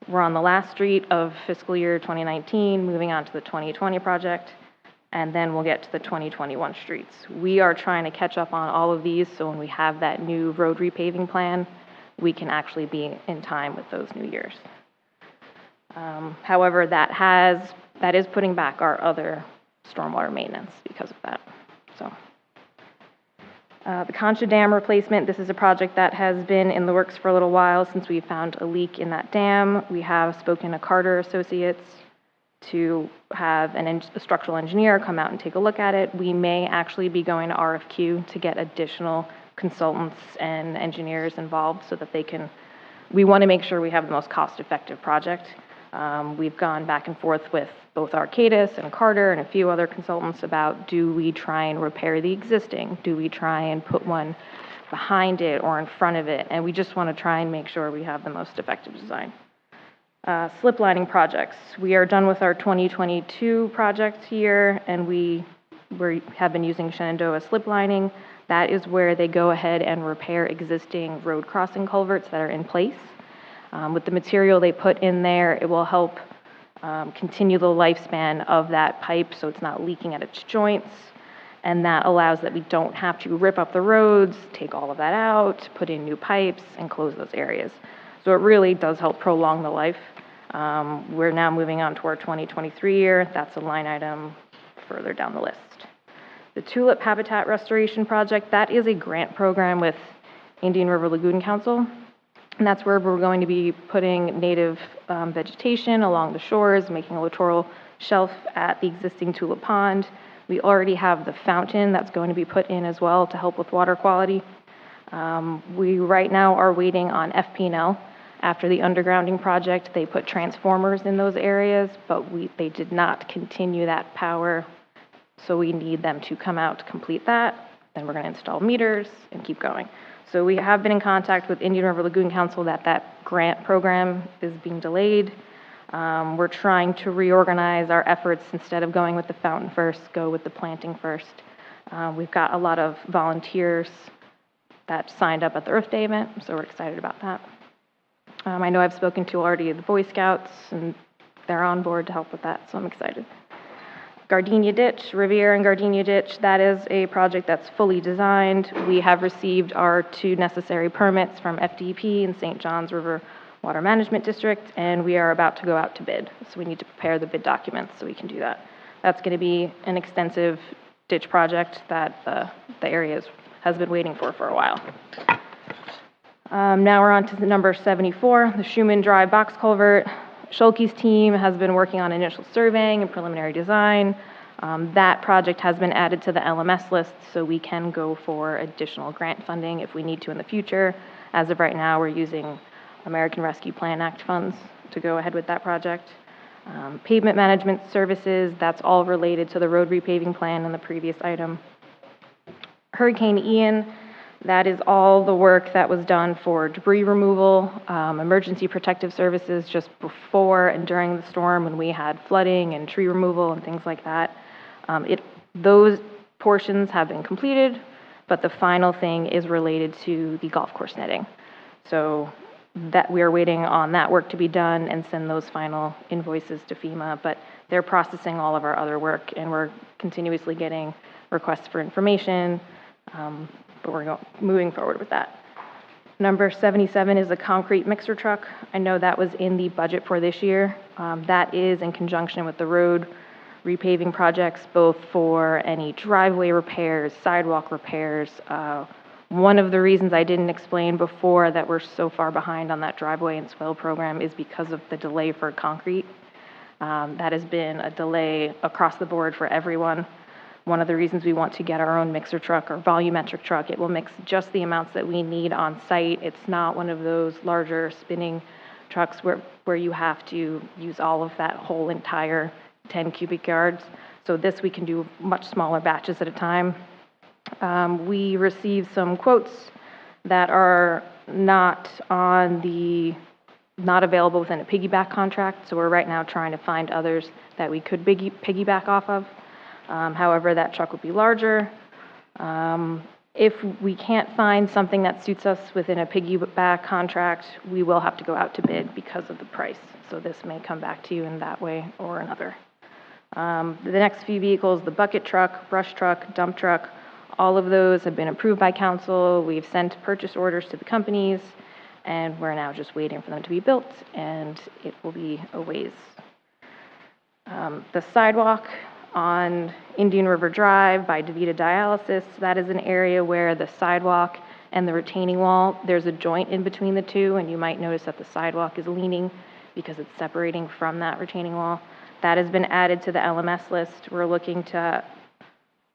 We're on the last street of fiscal year 2019, moving on to the 2020 project, and then we'll get to the 2021 streets. We are trying to catch up on all of these, so when we have that new road repaving plan, we can actually be in time with those new years. However, that is putting back our other stormwater maintenance because of that. So, the Concha Dam replacement, this is a project that has been in the works for a little while since we found a leak in that dam. We have spoken to Carter Associates to have a structural engineer come out and take a look at it. We may actually be going to RFQ to get additional consultants and engineers involved so that we want to make sure we have the most cost-effective project. We've gone back and forth with both Arcadis and Carter and a few other consultants about, do we try and repair the existing? Do we try and put one behind it or in front of it? And we just want to try and make sure we have the most effective design. Slip lining projects. We are done with our 2022 project here, and we have been using Shenandoah slip lining. That is where they go ahead and repair existing road crossing culverts that are in place. With the material they put in there, it will help continue the lifespan of that pipe so it's not leaking at its joints, and that allows that we don't have to rip up the roads, take all of that out, put in new pipes, and close those areas. So it really does help prolong the life. We're now moving on to our 2023 year. That's a line item further down the list. The Tulip Habitat Restoration Project, that is a grant program with Indian River Lagoon Council. And that's where we're going to be putting native vegetation along the shores, making a littoral shelf at the existing tulip pond. We already have the fountain that's going to be put in as well to help with water quality. We right now are waiting on FP&L. After the undergrounding project, they put transformers in those areas, but they did not continue that power, so we need them to come out to complete that. Then we're going to install meters and keep going. So we have been in contact with Indian River Lagoon Council that grant program is being delayed. We're trying to reorganize our efforts. Instead of going with the fountain first, go with the planting first. We've got a lot of volunteers that signed up at the Earth Day event, so we're excited about that. I know I've spoken to already the Boy Scouts, and they're on board to help with that, so I'm excited. Gardenia Ditch, Riviera and Gardenia Ditch, that is a project that's fully designed. We have received our 2 necessary permits from FDP and St. Johns River Water Management District, and we are about to go out to bid. So we need to prepare the bid documents so we can do that. That's going to be an extensive ditch project that the area has been waiting for a while. Now we're on to the number 74, the Schumann Drive box culvert. Schulke's team has been working on initial surveying and preliminary design. That project has been added to the LMS list, so we can go for additional grant funding if we need to in the future. As of right now, we're using American Rescue Plan Act funds to go ahead with that project. Pavement management services, that's all related to the road repaving plan in the previous item. Hurricane Ian, that is all the work that was done for debris removal, emergency protective services just before and during the storm when we had flooding and tree removal and things like that. Those portions have been completed, but the final thing is related to the golf course netting. So that we are waiting on that work to be done and send those final invoices to FEMA, but they're processing all of our other work, and we're continuously getting requests for information, but we're moving forward with that. Number 77 is a concrete mixer truck. I know that was in the budget for this year. That is in conjunction with the road repaving projects, both for any driveway repairs, sidewalk repairs. One of the reasons I didn't explain before that we're so far behind on that driveway and swale program is because of the delay for concrete. That has been a delay across the board for everyone. One of the reasons we want to get our own mixer truck or volumetric truck, it will mix just the amounts that we need on site. It's not one of those larger spinning trucks where you have to use all of that whole entire 10 cubic yards. So this we can do much smaller batches at a time. We received some quotes that are not available within a piggyback contract. So we're right now trying to find others that we could piggyback off of. However, that truck will be larger. If we can't find something that suits us within a piggyback contract, we will have to go out to bid because of the price. So this may come back to you in that way or another. The next few vehicles, the bucket truck, brush truck, dump truck, all of those have been approved by council. We've sent purchase orders to the companies, and we're now just waiting for them to be built, and it will be a ways. The sidewalk on Indian River Drive by DeVita Dialysis, that is an area where the sidewalk and the retaining wall, there's a joint in between the two, and you might notice that the sidewalk is leaning because it's separating from that retaining wall. That has been added to the LMS list. We're looking to,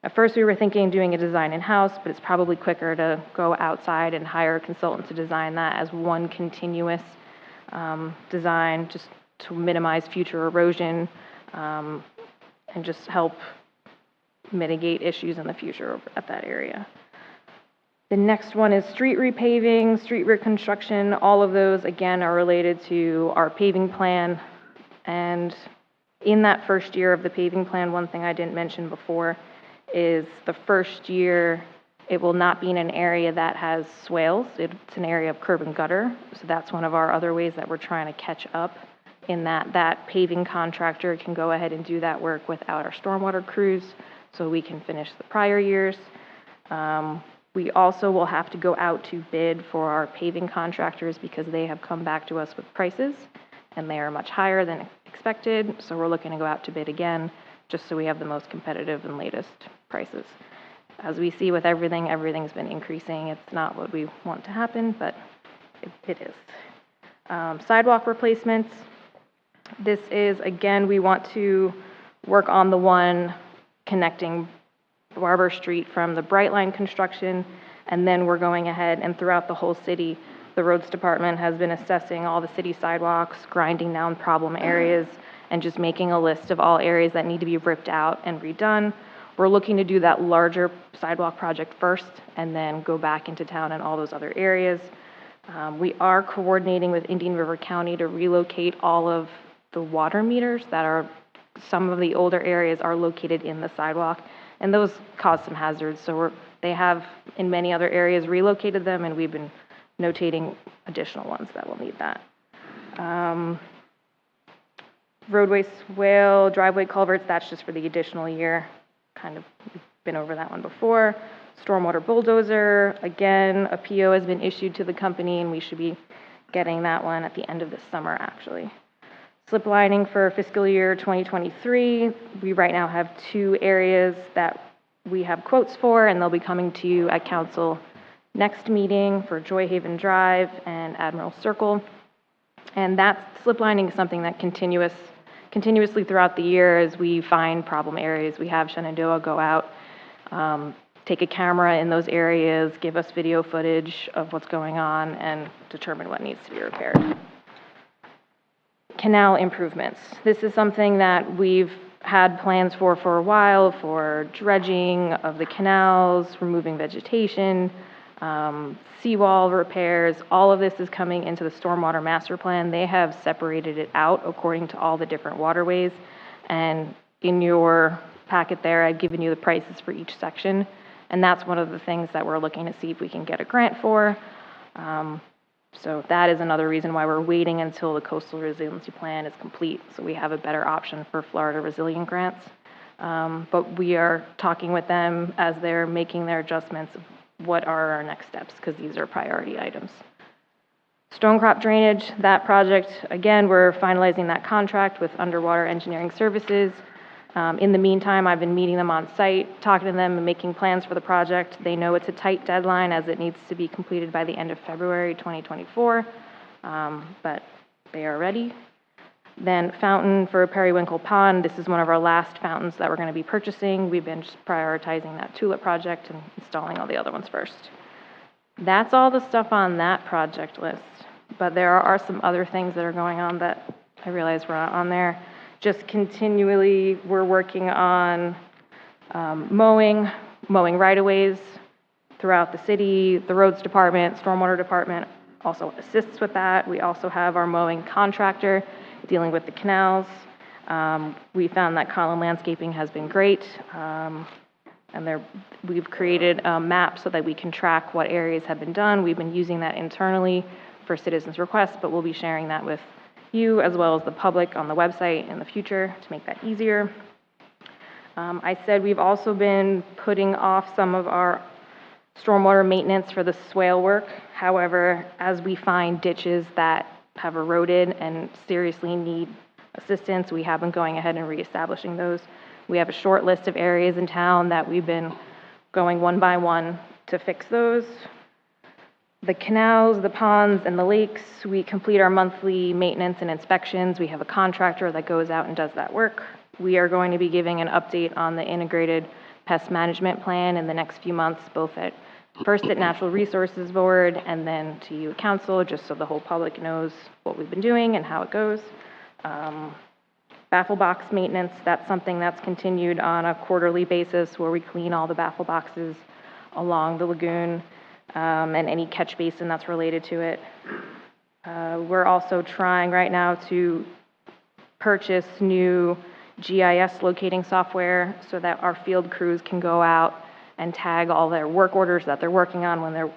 at first we were thinking doing a design in-house, but it's probably quicker to go outside and hire a consultant to design that as one continuous design, just to minimize future erosion, and just help mitigate issues in the future at that area. The next one is street repaving, street reconstruction. All of those, again, are related to our paving plan. And in that first year of the paving plan, one thing I didn't mention before is the first year, it will not be in an area that has swales. It's an area of curb and gutter. So that's one of our other ways that we're trying to catch up, in that paving contractor can go ahead and do that work without our stormwater crews, so we can finish the prior years. We also will have to go out to bid for our paving contractors because they have come back to us with prices, and they are much higher than expected, so we're looking to go out to bid again, just so we have the most competitive and latest prices. As we see with everything, everything's been increasing. It's not what we want to happen, but It is. Sidewalk replacements. This is, again, we want to work on the one connecting Barber Street from the Brightline construction, and then we're going ahead and throughout the whole city, the roads department has been assessing all the city sidewalks, grinding down problem areas, and just making a list of all areas that need to be ripped out and redone. We're looking to do that larger sidewalk project first and then go back into town and all those other areas. We are coordinating with Indian River County to relocate all of the water meters that are, some of the older areas are located in the sidewalk, and those cause some hazards. So they have, in many other areas, relocated them, and we've been notating additional ones that will need that. Roadway swale, driveway culverts, that's just for the additional year. Kind of, we've been over that one before. Stormwater bulldozer, again, a PO has been issued to the company, and we should be getting that one at the end of this summer, actually. Slip lining for fiscal year 2023, we right now have 2 areas that we have quotes for, and they'll be coming to you at council next meeting for Joy Haven Drive and Admiral Circle. And that slip lining is something that continuously throughout the year as we find problem areas. We have Shenandoah go out, take a camera in those areas, give us video footage of what's going on, and determine what needs to be repaired. Canal improvements. This is something that we've had plans for a while, for dredging of the canals, removing vegetation, seawall repairs. All of this is coming into the stormwater master plan. They have separated it out according to all the different waterways. And in your packet there, I've given you the prices for each section. And that's one of the things that we're looking to see if we can get a grant for. So that is another reason why we're waiting until the coastal resiliency plan is complete, so we have a better option for Florida resilient grants. But we are talking with them as they're making their adjustments of what are our next steps, because these are priority items. Stone crop drainage, that project, again, we're finalizing that contract with Underwater Engineering Services. In the meantime, I've been meeting them on site, talking to them and making plans for the project. They know it's a tight deadline as it needs to be completed by the end of February 2024, but they are ready. Then fountain for Periwinkle Pond. This is one of our last fountains that we're going to be purchasing. We've been just prioritizing that tulip project and installing all the other ones first. That's all the stuff on that project list, but there are some other things that are going on that I realize were not on there. Just continually, we're working on mowing right-of-ways throughout the city. The roads department, stormwater department also assists with that. We also have our mowing contractor dealing with the canals. We found that Colin Landscaping has been great, and we've created a map so that we can track what areas have been done. We've been using that internally for citizens' requests, but we'll be sharing that with you as well as the public on the website in the future to make that easier. I said we've also been putting off some of our stormwater maintenance for the swale work. However, as we find ditches that have eroded and seriously need assistance, we have been going ahead and reestablishing those. We have a short list of areas in town that we've been going one by one to fix those. The canals, the ponds, and the lakes, we complete our monthly maintenance and inspections. We have a contractor that goes out and does that work. We are going to be giving an update on the integrated pest management plan in the next few months, first at Natural Resources Board and then to you, Council, just so the whole public knows what we've been doing and how it goes. Baffle box maintenance, that's something that's continued on a quarterly basis where we clean all the baffle boxes along the lagoon. And any catch basin that's related to it. We're also trying right now to purchase new GIS locating software so that our field crews can go out and tag all their work orders that they're working on when they're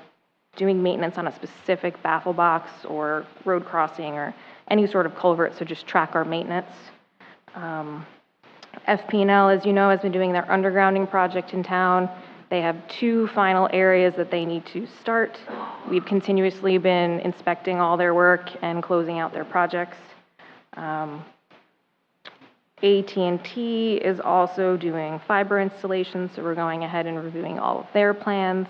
doing maintenance on a specific baffle box or road crossing or any sort of culvert, so just track our maintenance. FP&L, as you know, has been doing their undergrounding project in town. They have 2 final areas that they need to start. We've continuously been inspecting all their work and closing out their projects. AT&T is also doing fiber installations, so we're going ahead and reviewing all of their plans.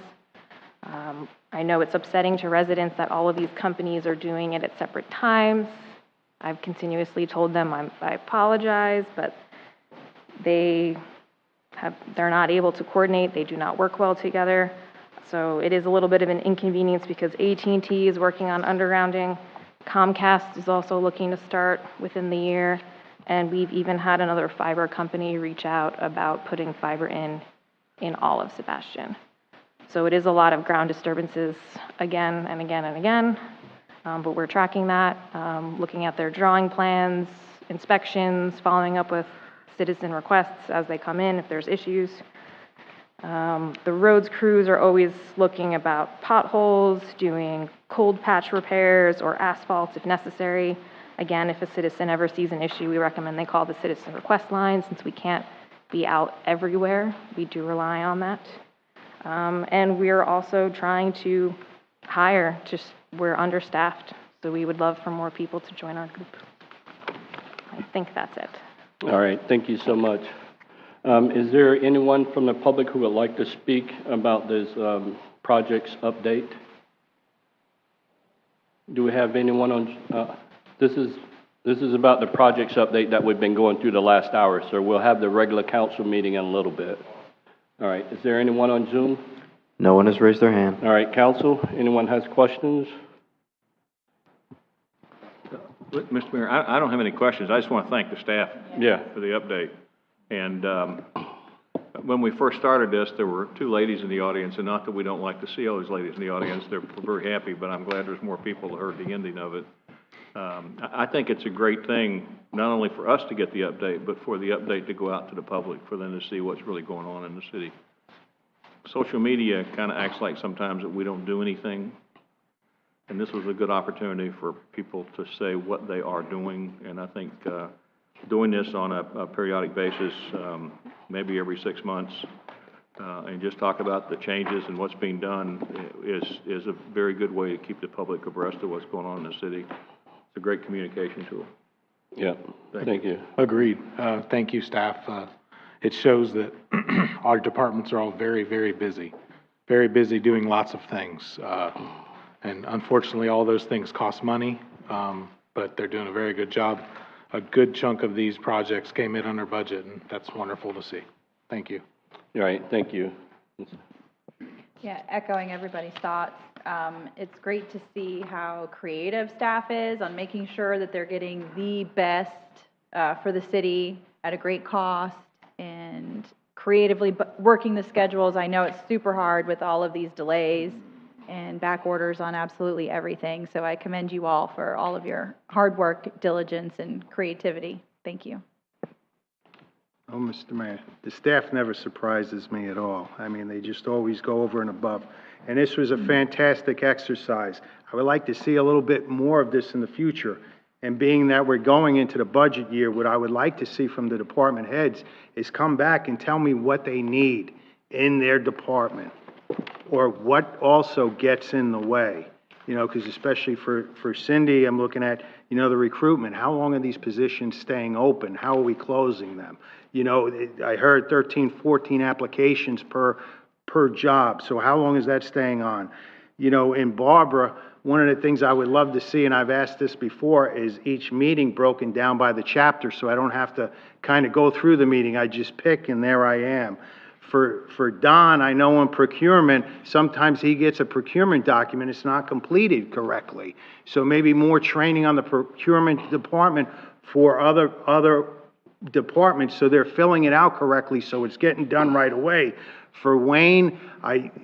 I know it's upsetting to residents that all of these companies are doing it at separate times. I've continuously told them I apologize, but they're not able to coordinate. They do not work well together. So it is a little bit of an inconvenience because AT&T is working on undergrounding. Comcast is also looking to start within the year. And we've even had another fiber company reach out about putting fiber in all of Sebastian. So it is a lot of ground disturbances again and again and again. But we're tracking that, looking at their drawing plans, inspections, following up with citizen requests as they come in if there's issues. The roads crews are always looking about potholes, doing cold patch repairs or asphalt if necessary. Again, if a citizen ever sees an issue, we recommend they call the citizen request line since we can't be out everywhere. We do rely on that. And we're also trying to hire, just we're understaffed, so we would love for more people to join our group. I think that's it. All right, thank you so much. Is there anyone from the public who would like to speak about this project's update? Do we have anyone on? This is about the project's update that we've been going through the last hour, so we'll have the regular council meeting in a little bit. All right, is there anyone on Zoom? No one has raised their hand. All right, council, anyone has questions? Mr. Mayor, I don't have any questions. I just want to thank the staff for the update. And when we first started this, there were two ladies in the audience, and not that we don't like to see all these ladies in the audience. They're very happy, but I'm glad there's more people that heard the ending of it. I think it's a great thing, not only for us to get the update, but for the update to go out to the public, for them to see what's really going on in the city. Social media kind of acts like sometimes that we don't do anything, and this was a good opportunity for people to say what they are doing, and I think doing this on a periodic basis, maybe every 6 months, and just talk about the changes and what's being done is a very good way to keep the public abreast of what's going on in the city. It's a great communication tool. Yeah, thank you. Agreed. Thank you, staff. It shows that our departments are all very, very busy doing lots of things. And unfortunately, all those things cost money, but they're doing a very good job. A good chunk of these projects came in under budget, and that's wonderful to see. Thank you. All right, thank you. Yeah, echoing everybody's thoughts. It's great to see how creative staff is on making sure that they're getting the best for the city at a great cost and creatively working the schedules. I know it's super hard with all of these delays and back orders on absolutely everything. So I commend you all for all of your hard work, diligence, and creativity. Thank you. Oh, Mr. Mayor, the staff never surprises me at all. I mean, they just always go over and above. And this was a fantastic exercise. I would like to see a little bit more of this in the future. And being that we're going into the budget year, what I would like to see from the department heads is come back and tell me what they need in their department, or what also gets in the way. You know, because especially for Cindy, I'm looking at, you know, the recruitment. How long are these positions staying open? How are we closing them? You know, I heard 13, 14 applications per job. So how long is that staying on? You know, in Barbara, one of the things I would love to see, and I've asked this before, is each meeting broken down by the chapter so I don't have to kind of go through the meeting. I just pick and there I am. For Don, I know in procurement, sometimes he gets a procurement document, it's not completed correctly. So maybe more training on the procurement department for other departments so they're filling it out correctly so it's getting done right away. For Wayne,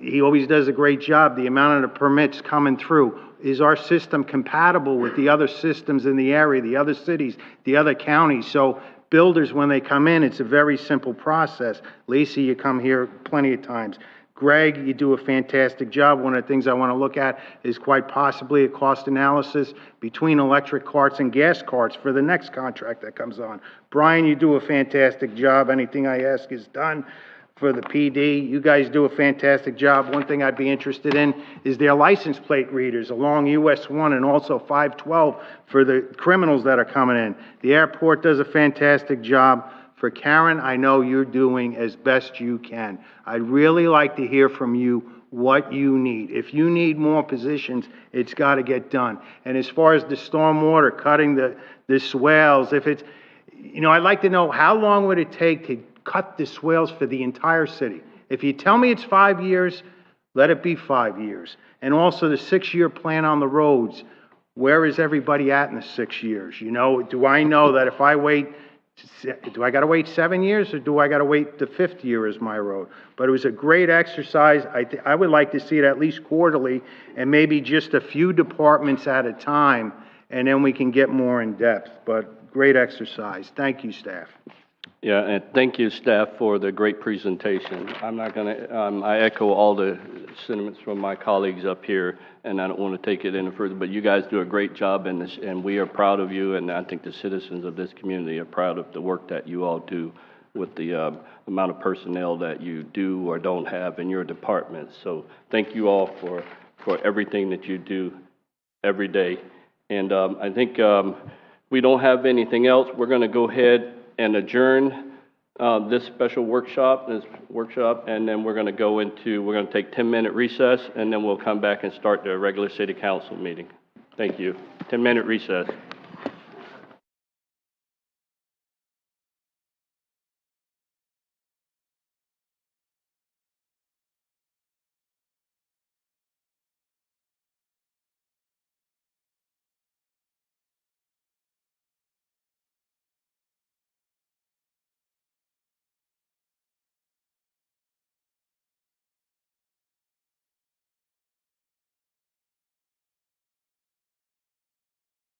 he always does a great job. The amount of the permits coming through. Is our system compatible with the other systems in the area, the other cities, the other counties? So builders, when they come in, it's a very simple process. Lisa, you come here plenty of times. Greg, you do a fantastic job. One of the things I want to look at is quite possibly a cost analysis between electric carts and gas carts for the next contract that comes on. Brian, you do a fantastic job. Anything I ask is done. For the PD, you guys do a fantastic job. One thing I'd be interested in is their license plate readers along US 1 and also 512 for the criminals that are coming in. The airport does a fantastic job. For Karen, I know you're doing as best you can. I'd really like to hear from you what you need. If you need more positions, it's got to get done. And as far as the stormwater, cutting the swales, if it's, I'd like to know how long would it take to cut the swales for the entire city? If you tell me it's 5 years, let it be 5 years. And also the 6-year plan on the roads, where is everybody at in the 6 years? Do I know that if I wait, do I got to wait 7 years, or do I got to wait the 5th year as my road? But it was a great exercise. I would like to see it at least quarterly, and maybe just a few departments at a time, and then we can get more in depth. But great exercise. Thank you, staff. Yeah, and thank you, staff, for the great presentation. I'm not going to, I echo all the sentiments from my colleagues up here, and I don't want to take it any further, but you guys do a great job in this, and we are proud of you, and I think the citizens of this community are proud of the work that you all do with the amount of personnel that you do or don't have in your department. So thank you all for everything that you do every day. And I think we don't have anything else. We're going to go ahead and adjourn this special workshop, and then we're going to take 10-minute recess, and then we'll come back and start the regular city council meeting. Thank you. 10-minute recess.